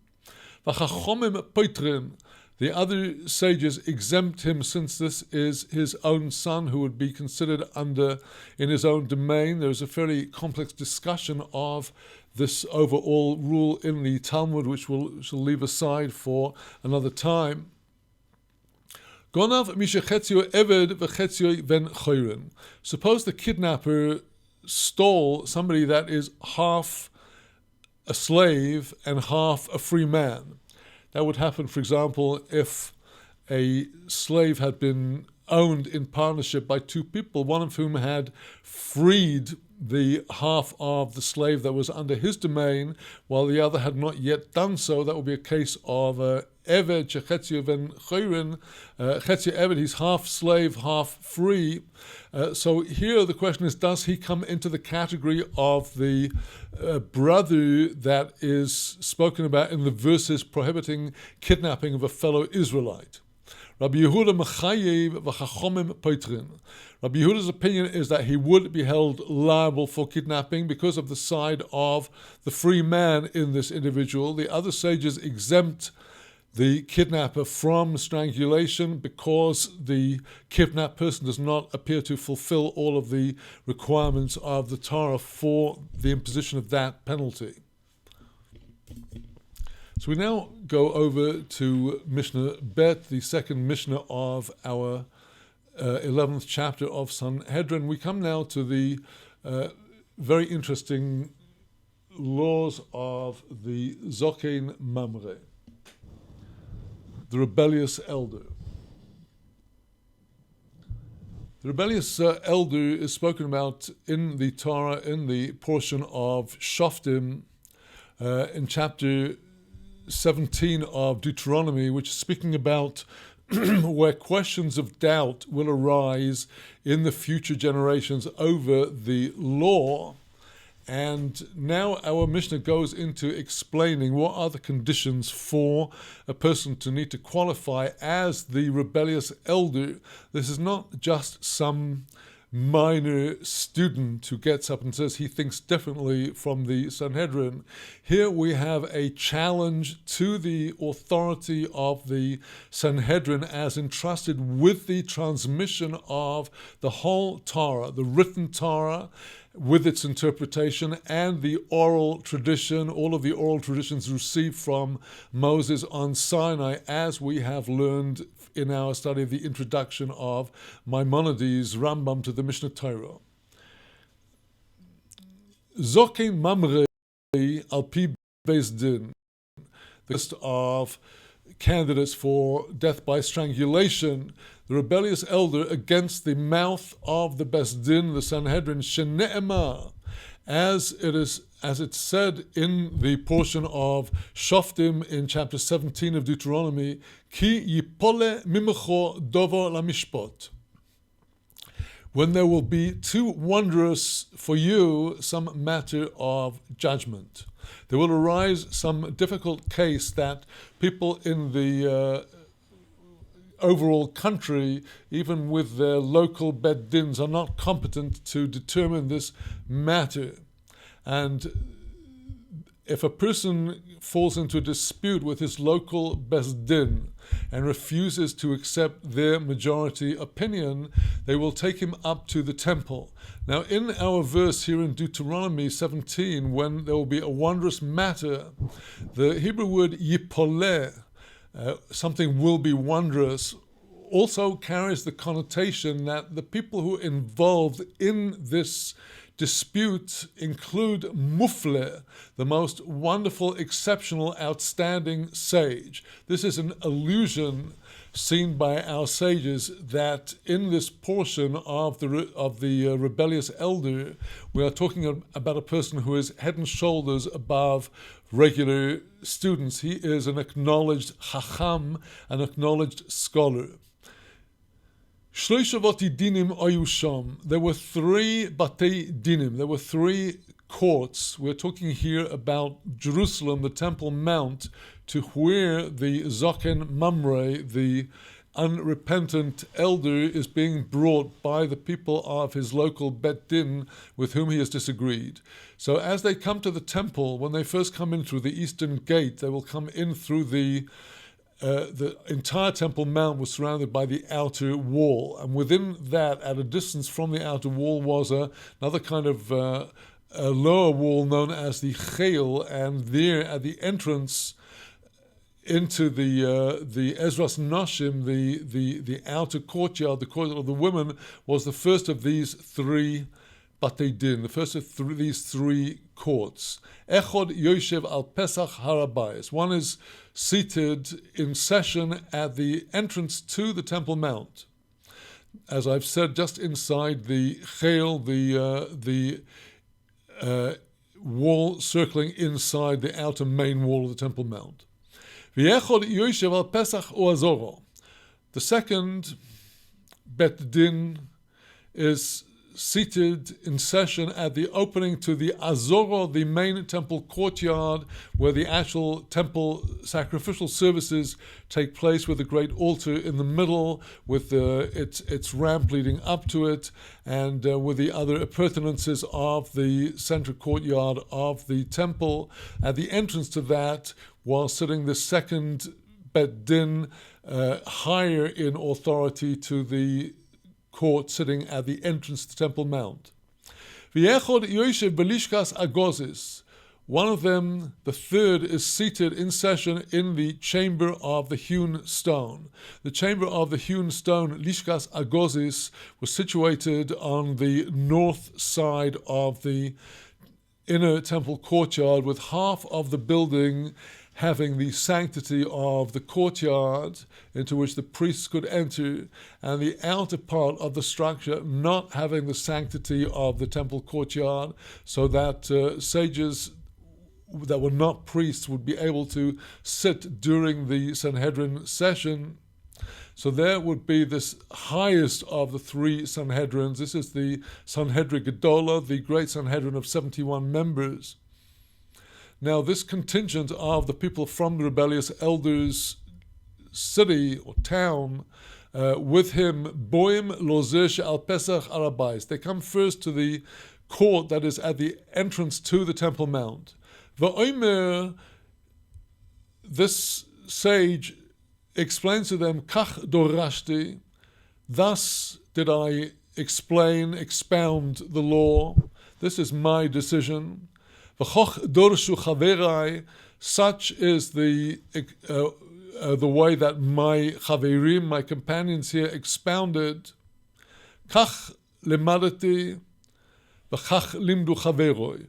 V'chachomim poitrin. The other sages exempt him, since this is his own son who would be considered in his own domain. There's a fairly complex discussion of this overall rule in the Talmud, which we shall leave aside for another time. Gonav mishechetzio eved v'chetzio ben choyren. Suppose the kidnapper stole somebody that is half a slave and half a free man. That would happen, for example, if a slave had been owned in partnership by two people, one of whom had freed the half of the slave that was under his domain, while the other had not yet done so. That would be a case of Eved shechetzio ben choyren, chetzio Eved, he's half slave, half free. So here the question is, does he come into the category of the brother that is spoken about in the verses prohibiting kidnapping of a fellow Israelite? Rabbi Yehuda mechayev v'chachomim poitrin. Rabbi Yehuda's opinion is that he would be held liable for kidnapping because of the side of the free man in this individual. The other sages exempt the kidnapper from strangulation because the kidnapped person does not appear to fulfill all of the requirements of the Torah for the imposition of that penalty. So we now go over to Mishnah Bet, the second Mishnah of our 11th chapter of Sanhedrin. We come now to the very interesting laws of the Zokein Mamre, the rebellious elder. The rebellious elder is spoken about in the Torah, in the portion of Shoftim, in chapter 17 of Deuteronomy, which is speaking about where questions of doubt will arise in the future generations over the law. And now our Mishnah goes into explaining what are the conditions for a person to need to qualify as the rebellious elder. This is not just some minor student who gets up and says he thinks differently from the Sanhedrin. Here we have a challenge to the authority of the Sanhedrin as entrusted with the transmission of the whole Torah, the written Torah, with its interpretation, and the oral tradition, all of the oral traditions received from Moses on Sinai, as we have learned in our study of the introduction of Maimonides' Rambam to the Mishnah Torah. Zokein Mamre al pi beis din, the list of candidates for death by strangulation, the rebellious elder against the mouth of the Beis Din, the Sanhedrin, shene'emar, as it is as it's said in the portion of Shoftim in chapter 17 of Deuteronomy, Ki yipole mimecho dovo lamishpot. When there will be too wondrous for you some matter of judgment. There will arise some difficult case that people in the overall country, even with their local bet dins, are not competent to determine this matter. And if a person falls into a dispute with his local Beis Din and refuses to accept their majority opinion, they will take him up to the temple. Now, in our verse here in Deuteronomy 17, when there will be a wondrous matter, the Hebrew word yipoleh, something will be wondrous, also carries the connotation that the people who are involved in this dispute include mufle, the most wonderful, exceptional, outstanding sage. This is an allusion seen by our sages that in this portion of the rebellious elder, we are talking about a person who is head and shoulders above regular students. He is an acknowledged chacham, an acknowledged scholar. There were 3 batei dinim, there were 3 courts. We're talking here about Jerusalem, the Temple Mount, to where the Zoken Mamre, the unrepentant elder, is being brought by the people of his local Bet Din with whom he has disagreed. So as they come to the temple, when they first come in through the eastern gate, they will come in through the entire Temple Mount was surrounded by the outer wall, and within that, at a distance from the outer wall, was another kind of a lower wall known as the Chayil, and there at the entrance into the Ezras Nashim, the outer courtyard, the courtyard of the women, was the first of these 3 Batei Din, the first of these 3 courts. Echod Yoshev al Pesach Harabayis. One is seated in session at the entrance to the Temple Mount. As I've said, just inside the Chayil, the wall circling inside the outer main wall of the Temple Mount. V'echod Yoshev al Pesach Uazoro. The second Bet Din is seated in session at the opening to the Azoro, the main temple courtyard, where the actual temple sacrificial services take place, with a great altar in the middle, with its ramp leading up to it, and with the other appurtenances of the central courtyard of the temple. At the entrance to that was sitting the second Bet Din, higher in authority to the court, sitting at the entrance to the Temple Mount. V'yechod Yoshev belishkas agozis. One of them, the third, is seated in session in the chamber of the hewn stone. The chamber of the hewn stone, lishkas agozis, was situated on the north side of the inner temple courtyard, with half of the building having the sanctity of the courtyard into which the priests could enter, and the outer part of the structure not having the sanctity of the temple courtyard, so that sages that were not priests would be able to sit during the Sanhedrin session. So there would be this highest of the 3 Sanhedrins. This is the Sanhedrin Gedola, the great Sanhedrin of 71 members. Now, this contingent of the people from the rebellious elders' city or town, with him, Boim Lozer al Pesach Arabais. They come first to the court that is at the entrance to the Temple Mount. V'omer, this sage explains to them, Kach dorashti, thus did I expound the law. This is my decision. V'choch dorshu chaverai, such is the way that my chaverim, my companions here, expounded. Kach limadati, v'chach limdu chaveroi.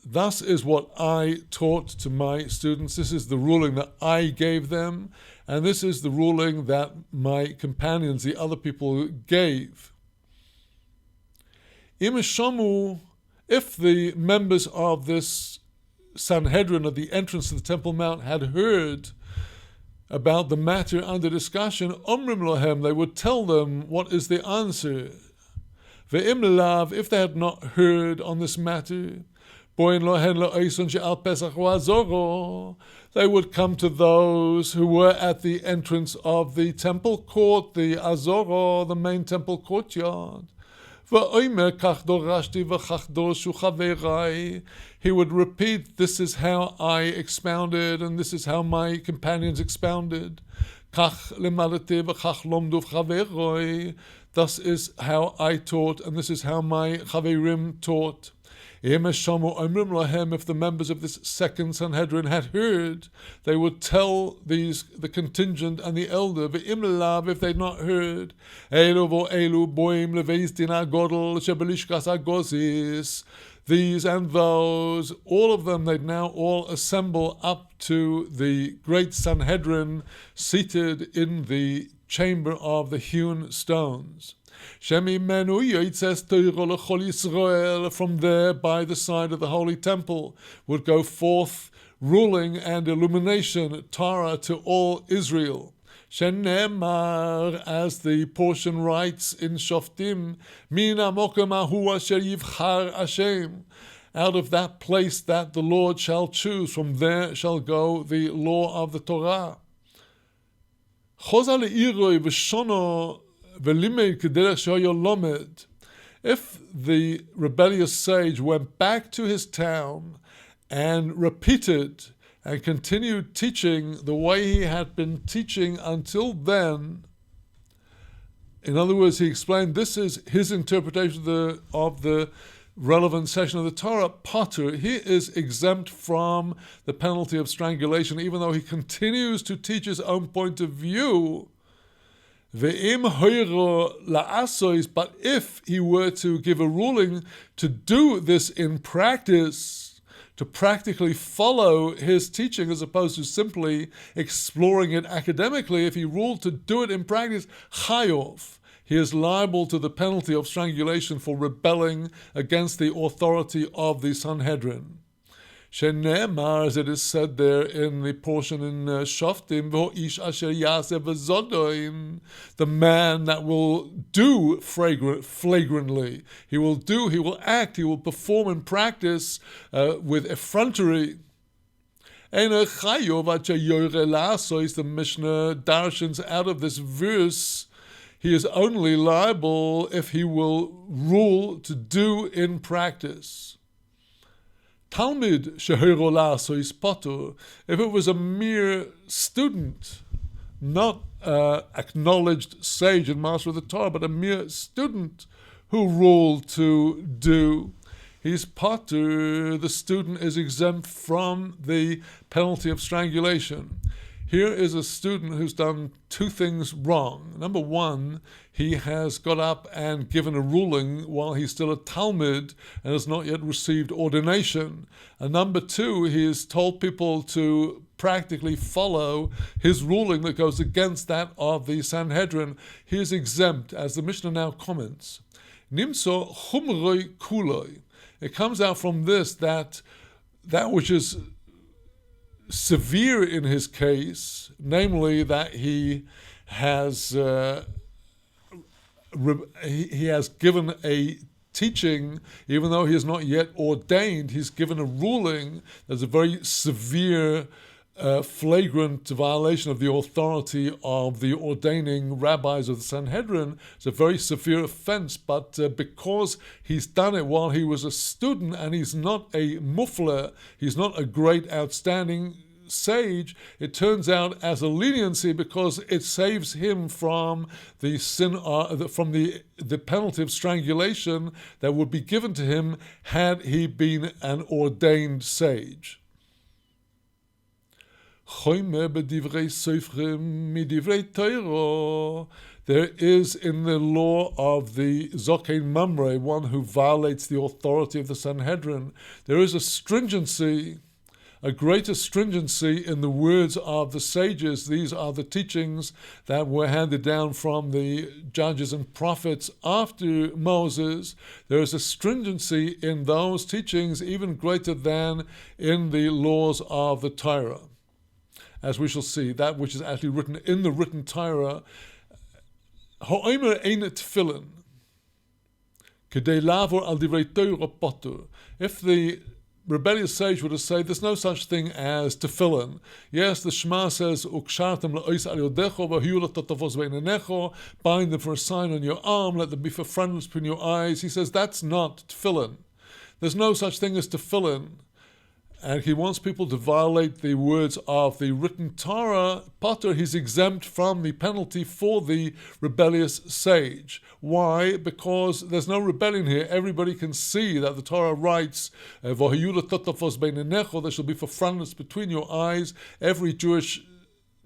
Thus is what I taught to my students. This is the ruling that I gave them, and this is the ruling that my companions, the other people, gave. Im shomu If the members of this Sanhedrin at the entrance to the Temple Mount had heard about the matter under discussion, Omrim Lohem, they would tell them what is the answer. Ve'im lav, if they had not heard on this matter, Boin lohen lo'eson she'al Pesach wa'azoro, they would come to those who were at the entrance of the temple court, the Azoro, the main temple courtyard. V'oimer kach dorashti v'chach dorshu chaverai. He would repeat, this is how I expounded, and this is how my companions expounded. Kach lemadati v'chach lomdu v'chaveroi. Thus is how I taught, and this is how my chaverim taught. If the members of this second Sanhedrin had heard, they would tell the contingent and the elder. If they'd not heard, these and those, all of them, they'd now all assemble up to the great Sanhedrin seated in the chamber of the hewn stones. From there, by the side of the Holy Temple, would go forth ruling and illumination, Torah to all Israel. Shenemar, as the portion writes in Shoftim, Mina mokem ahu asher yivchar Hashem. Out of that place that the Lord shall choose, from there shall go the law of the Torah. If the rebellious sage went back to his town and repeated and continued teaching the way he had been teaching until then, in other words, he explained this is his interpretation of the relevant section of the Torah, Potter, he is exempt from the penalty of strangulation, even though he continues to teach his own point of view. But if he were to give a ruling to do this in practice, to practically follow his teaching as opposed to simply exploring it academically, if he ruled to do it in practice, chayov, he is liable to the penalty of strangulation for rebelling against the authority of the Sanhedrin. Shenemar, as it is said there in the portion in Shoftim, V'ho'ish asher yaseh v'zodoin, the man that will do flagrantly, he will act, he will perform in practice with effrontery. The Mishnah darshans out of this verse, he is only liable if he will rule to do in practice. Talmud sheherola, so is potur. If it was a mere student, not acknowledged sage and master of the Torah, but a mere student who ruled to do, he's potur. The student is exempt from the penalty of strangulation. Here is a student who's done two things wrong. Number one, he has got up and given a ruling while he's still a Talmud and has not yet received ordination. And number two, he has told people to practically follow his ruling that goes against that of the Sanhedrin. He is exempt, as the Mishnah now comments. Nimso chumroi kuloi. It comes out from this that which is severe in his case, namely that he has given a teaching, even though he is not yet ordained, he's given a ruling that's a very severe, flagrant violation of the authority of the ordaining rabbis of the Sanhedrin. It's a very severe offense, but because he's done it while he was a student and he's not a mufla, he's not a great, outstanding sage, it turns out as a leniency because it saves him from the sin, from the penalty of strangulation that would be given to him had he been an ordained sage. There is in the law of the Zokein Mamre, one who violates the authority of the Sanhedrin, there is a stringency a greater stringency in the words of the sages. These are the teachings that were handed down from the judges and prophets after Moses. There is a stringency in those teachings even greater than in the laws of the Torah. As we shall see, that which is actually written in the written Torah, Ha'omer ein tefillin, kedei lavor al divrei Torah potur. If the rebellious sage were to say, there's no such thing as tefillin. Yes, the Shema says, Ukshartem la'ois al yodecho v'hiu l'totavos v'einenecho, bind them for a sign on your arm, let them be for friendless between your eyes. He says, that's not tefillin. There's no such thing as tefillin. And he wants people to violate the words of the written Torah. Potter, he's exempt from the penalty for the rebellious sage. Why? Because there's no rebellion here. Everybody can see that the Torah writes, there shall be for friendless between your eyes. Every Jewish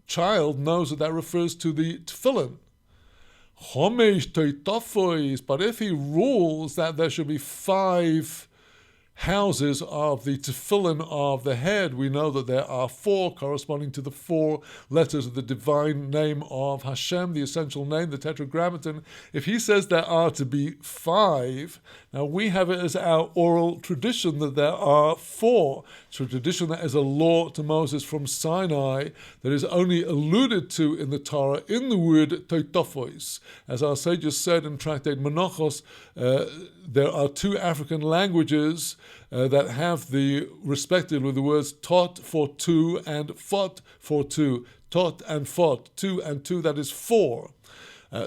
child knows that refers to the tefillin. But if he rules that there should be 5 houses of the tefillin of the head, we know that there are 4 corresponding to the 4 letters of the divine name of Hashem, the essential name, the tetragrammaton. If he says there are to be 5, now we have it as our oral tradition that there are 4. It's a tradition that is a law to Moses from Sinai that is only alluded to in the Torah in the word toitophois. As our sages said in Tractate Menachos, there are 2 African languages that have the respectively the words tot for 2 and fot for 2. Tot and fot, 2 and 2, that is 4.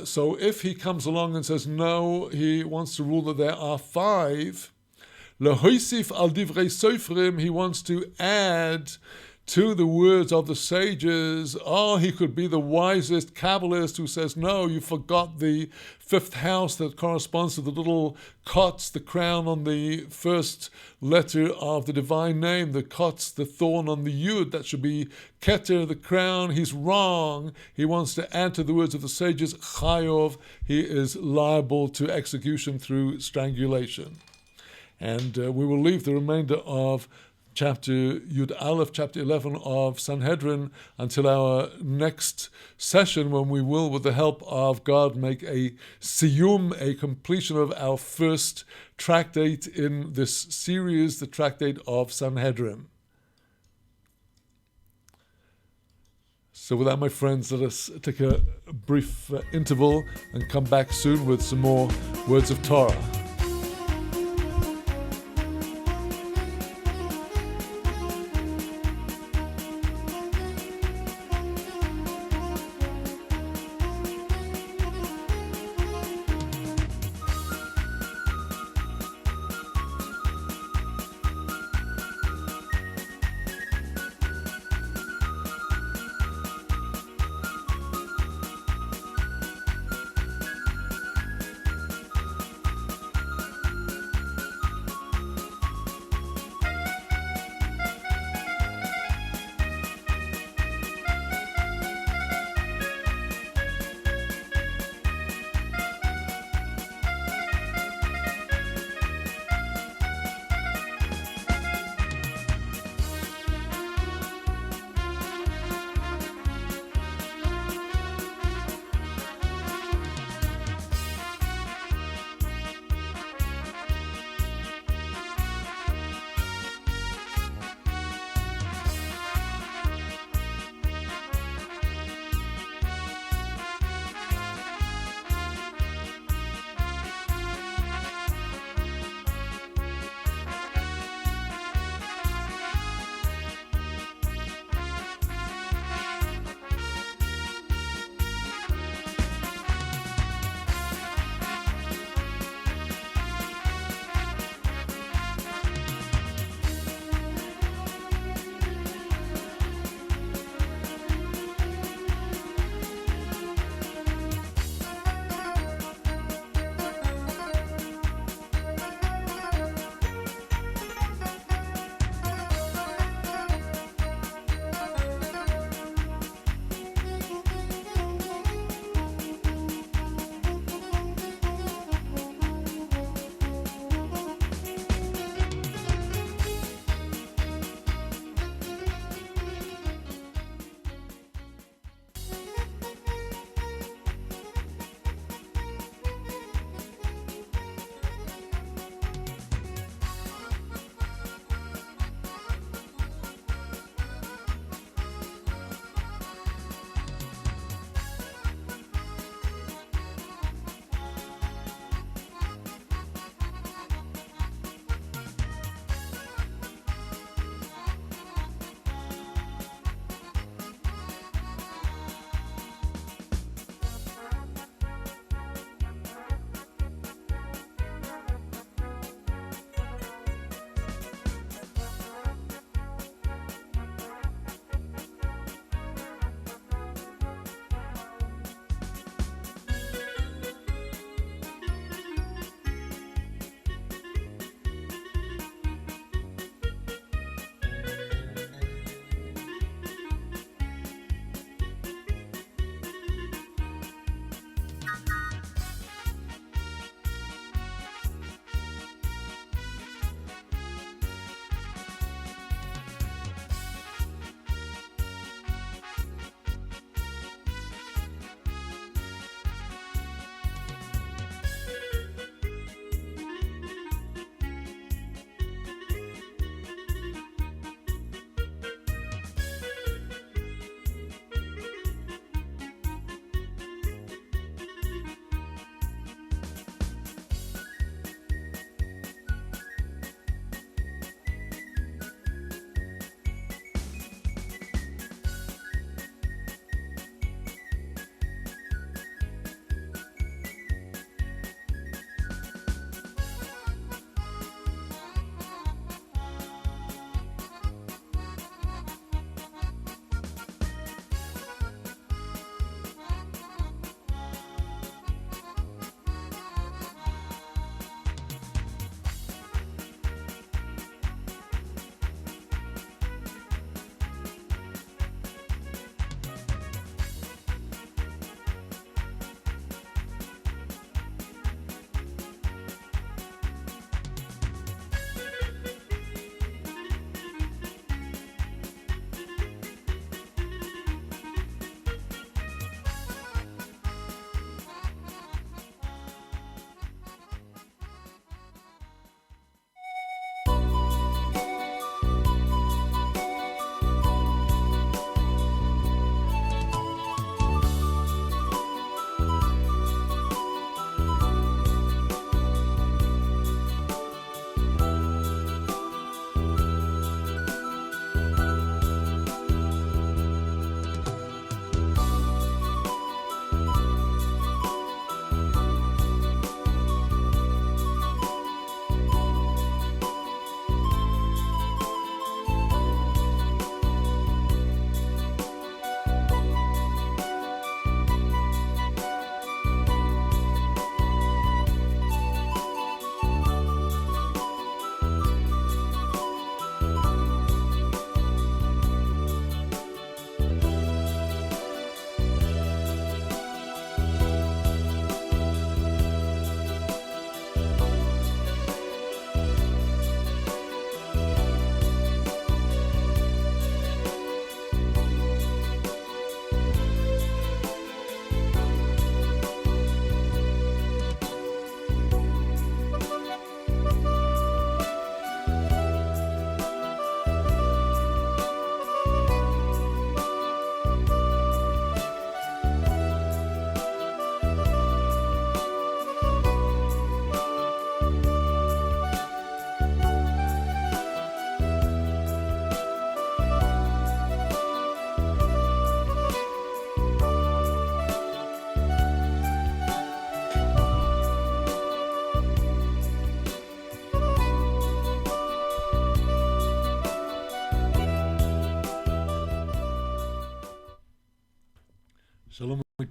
So if he comes along and says no, he wants to rule that there are 5. Lehoisif al divrei sofrim, he wants to add to the words of the sages. Oh, he could be the wisest Kabbalist who says, no, you forgot the 5th house that corresponds to the little kots, the crown on the first letter of the divine name, the kots, the thorn on the yud, that should be keter, the crown. He's wrong. He wants to add to the words of the sages, chayov, he is liable to execution through strangulation. And we will leave the remainder of chapter Yud Aleph, chapter 11 of Sanhedrin until our next session, when we will, with the help of God, make a siyum, a completion of our first tractate in this series, the tractate of Sanhedrin. So with that, my friends, let us take a brief interval and come back soon with some more words of Torah.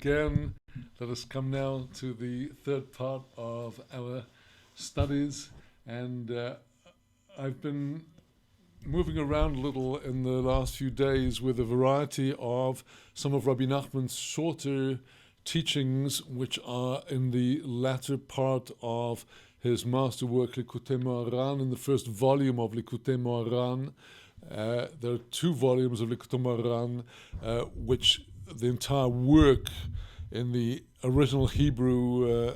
again. Let us come now to the third part of our studies. And I've been moving around a little in the last few days with a variety of some of Rabbi Nachman's shorter teachings, which are in the latter part of his masterwork, Likutei Moharan, in the first volume of Likutei Moharan. There are two volumes of Likutei Moharan, which the entire work in the original Hebrew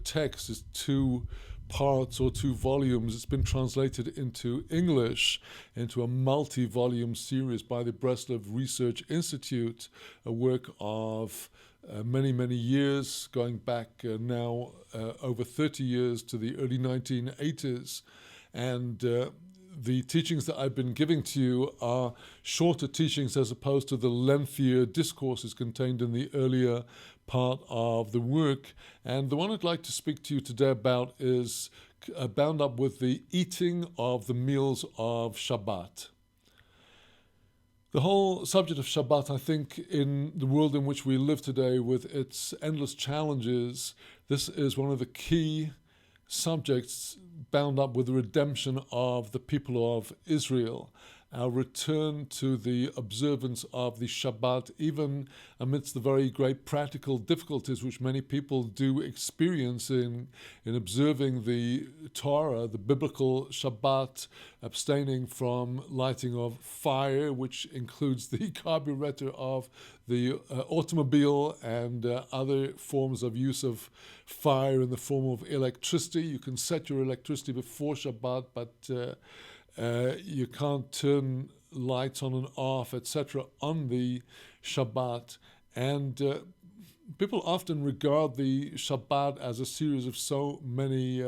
text is two parts or two volumes. It's been translated into English into a multi-volume series by the Breslov Research Institute, a work of many, many years, going back now over 30 years to the early 1980s. And the teachings that I've been giving to you are shorter teachings as opposed to the lengthier discourses contained in the earlier part of the work. And the one I'd like to speak to you today about is bound up with the eating of the meals of Shabbat. The whole subject of Shabbat, I think, in the world in which we live today with its endless challenges, this is one of the key subjects bound up with the redemption of the people of Israel, our return to the observance of the Shabbat, even amidst the very great practical difficulties which many people do experience in observing the Torah, the biblical Shabbat, abstaining from lighting of fire, which includes the carburetor of the automobile and other forms of use of fire in the form of electricity. You can set your electricity before Shabbat, but you can't turn lights on and off, etc., on the Shabbat. And people often regard the Shabbat as a series of so many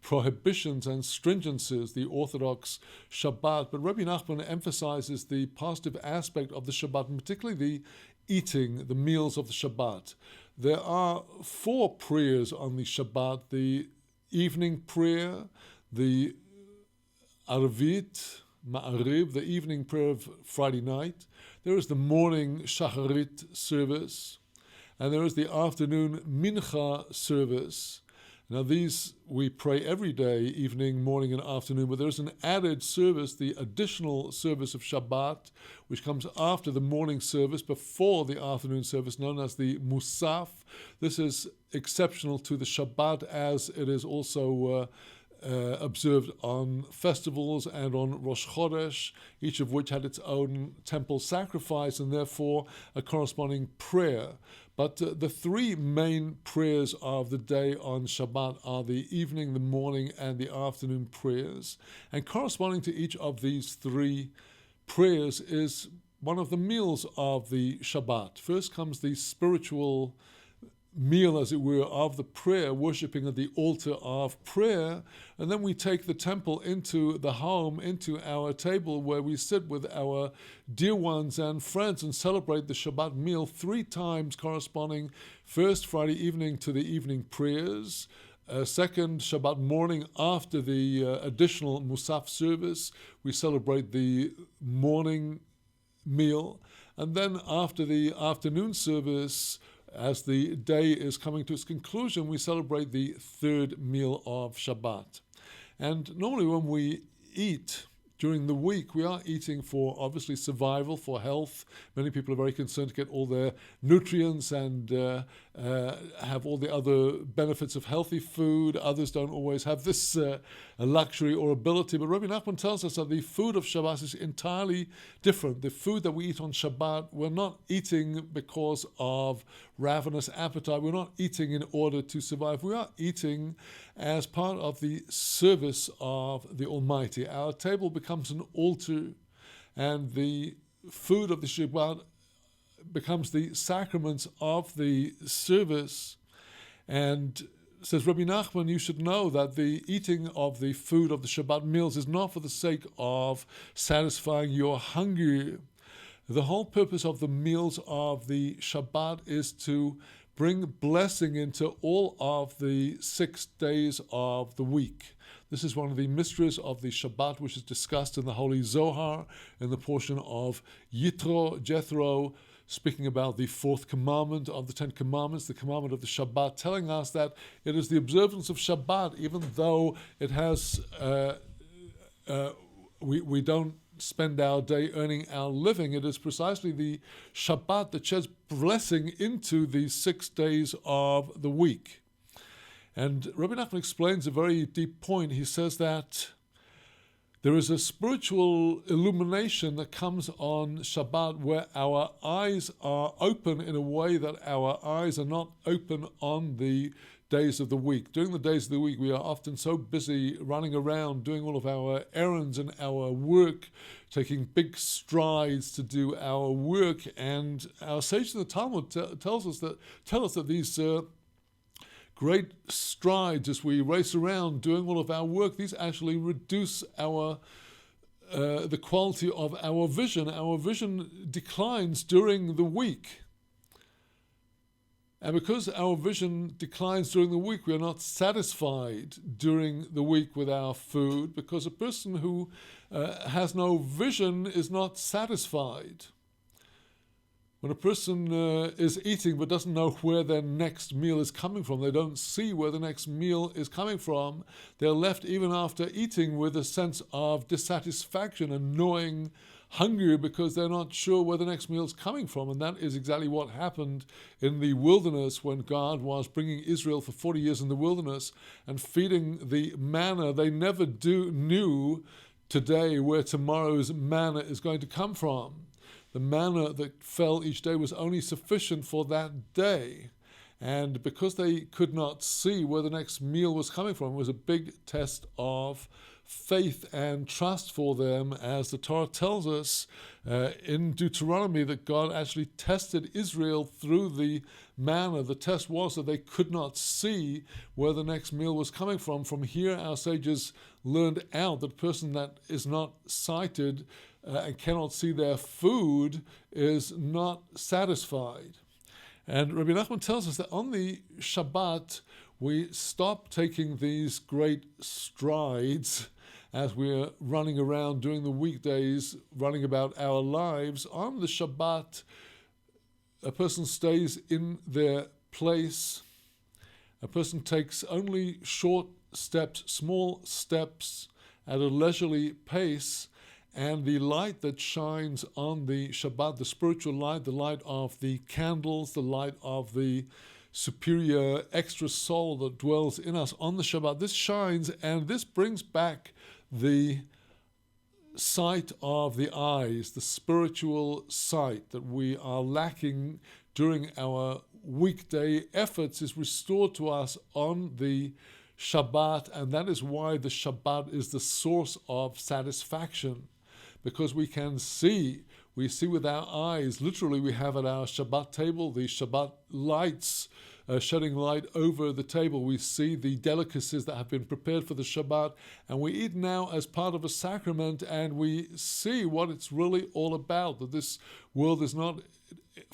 prohibitions and stringencies, the Orthodox Shabbat. But Rabbi Nachman emphasizes the positive aspect of the Shabbat, and particularly the eating, the meals of the Shabbat. There are four prayers on the Shabbat: the evening prayer, the Arvit, Ma'ariv, the evening prayer of Friday night. There is the morning Shacharit service, and there is the afternoon Mincha service. Now these we pray every day, evening, morning, and afternoon, but there's an added service, the additional service of Shabbat, which comes after the morning service, before the afternoon service, known as the Musaf. This is exceptional to the Shabbat, as it is also observed on festivals and on Rosh Chodesh, each of which had its own temple sacrifice and therefore a corresponding prayer. But the three main prayers of the day on Shabbat are the evening, the morning, and the afternoon prayers. And corresponding to each of these three prayers is one of the meals of the Shabbat. First comes the spiritual meal, as it were, of the prayer, worshipping at the altar of prayer, and then we take the temple into the home, into our table where we sit with our dear ones and friends and celebrate the Shabbat meal three times, corresponding first Friday evening to the evening prayers, second Shabbat morning after the additional Musaf service, we celebrate the morning meal, and then after the afternoon service, as the day is coming to its conclusion, we celebrate the third meal of Shabbat. And normally when we eat during the week, we are eating for, obviously, survival, for health. Many people are very concerned to get all their nutrients and have all the other benefits of healthy food. Others don't always have this luxury or ability. But Rabbi Nachman tells us that the food of Shabbat is entirely different. The food that we eat on Shabbat, we're not eating because of ravenous appetite. We're not eating in order to survive. We are eating as part of the service of the Almighty. Our table becomes an altar, and the food of the Shabbat becomes the sacraments of the service. And says Rabbi Nachman, you should know that the eating of the food of the Shabbat meals is not for the sake of satisfying your hunger. The whole purpose of the meals of the Shabbat is to bring blessing into all of the 6 days of the week. This is one of the mysteries of the Shabbat, which is discussed in the Holy Zohar, in the portion of Yitro, Jethro, speaking about the fourth commandment of the Ten Commandments, the commandment of the Shabbat, telling us that it is the observance of Shabbat, even though it has, we don't spend our day earning our living. It is precisely the Shabbat that sheds blessing into the 6 days of the week. And Rabbi Nachman explains a very deep point. He says that there is a spiritual illumination that comes on Shabbat where our eyes are open in a way that our eyes are not open on the days of the week. During the days of the week, we are often so busy running around, doing all of our errands and our work, taking big strides to do our work. And our sages in the Talmud tell us that these great strides as we race around doing all of our work, these actually reduce the quality of our vision. Our vision declines during the week. And because our vision declines during the week, we are not satisfied during the week with our food, because a person who has no vision is not satisfied. When a person is eating but doesn't know where their next meal is coming from, they don't see where the next meal is coming from, they're left even after eating with a sense of dissatisfaction and gnawing hunger because they're not sure where the next meal is coming from. And that is exactly what happened in the wilderness when God was bringing Israel for 40 years in the wilderness and feeding the manna. They never knew today where tomorrow's manna is going to come from. The manna that fell each day was only sufficient for that day. And because they could not see where the next meal was coming from, it was a big test of faith and trust for them, as the Torah tells us in Deuteronomy that God actually tested Israel through the manna. The test was that they could not see where the next meal was coming from. From here, our sages learned out that the person that is not sighted and cannot see their food is not satisfied. And Rabbi Nachman tells us that on the Shabbat, we stop taking these great strides as we're running around during the weekdays, running about our lives. On the Shabbat, a person stays in their place. A person takes only short steps, small steps at a leisurely pace, and the light that shines on the Shabbat, the spiritual light, the light of the candles, the light of the superior extra soul that dwells in us on the Shabbat, this shines, and this brings back the sight of the eyes, the spiritual sight that we are lacking during our weekday efforts is restored to us on the Shabbat, and that is why the Shabbat is the source of satisfaction, because we see with our eyes. Literally, we have at our Shabbat table the Shabbat lights shedding light over the table. We see the delicacies that have been prepared for the Shabbat, and we eat now as part of a sacrament, and we see what it's really all about, that this world is not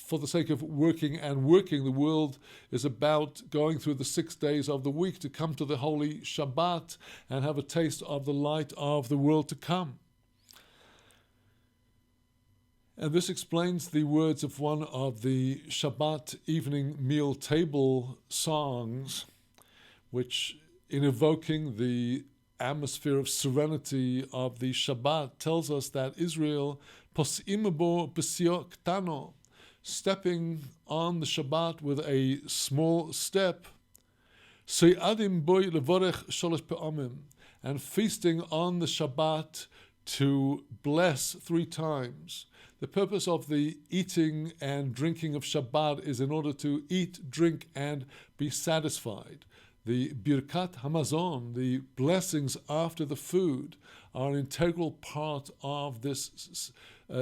for the sake of working and working. The world is about going through the 6 days of the week to come to the holy Shabbat and have a taste of the light of the world to come. And this explains the words of one of the Shabbat evening meal table songs, which, in evoking the atmosphere of serenity of the Shabbat, tells us that Israel, pos'im bo b'sio ktano, stepping on the Shabbat with a small step, se'adim boy levorech sholosh pe'omim, and feasting on the Shabbat to bless 3 times. The purpose of the eating and drinking of Shabbat is in order to eat, drink, and be satisfied. The Birkat Hamazon, the blessings after the food, are an integral part of this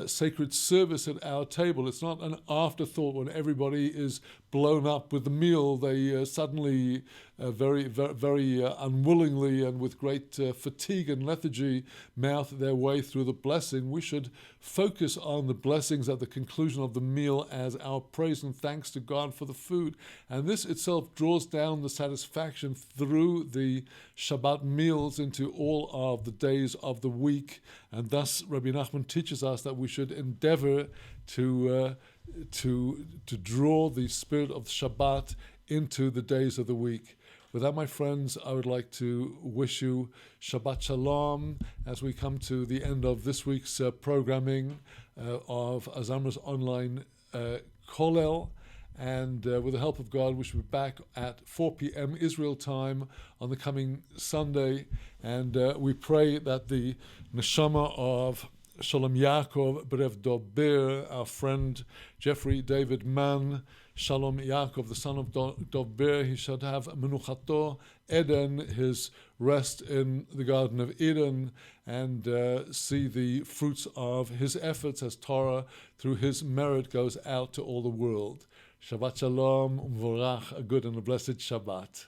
sacred service at our table. It's not an afterthought when everybody is blown up with the meal. They suddenly, very unwillingly and with great fatigue and lethargy, mouth their way through the blessing. We should focus on the blessings at the conclusion of the meal as our praise and thanks to God for the food. And this itself draws down the satisfaction through the Shabbat meals into all of the days of the week. And thus Rabbi Nachman teaches us that we should endeavor to draw the spirit of Shabbat into the days of the week. With that, my friends, I would like to wish you Shabbat Shalom as we come to the end of this week's programming of Azamra's online Kollel. And with the help of God, we shall be back at 4 p.m. Israel time on the coming Sunday. And we pray that the neshama of Shalom Yaakov Berev Dober, our friend Jeffrey David Mann, Shalom Yaakov, the son of Dober, he should have Menuchato Eden, his rest in the Garden of Eden, and see the fruits of his efforts as Torah through his merit goes out to all the world. Shabbat Shalom, Umvorach, a good and a blessed Shabbat.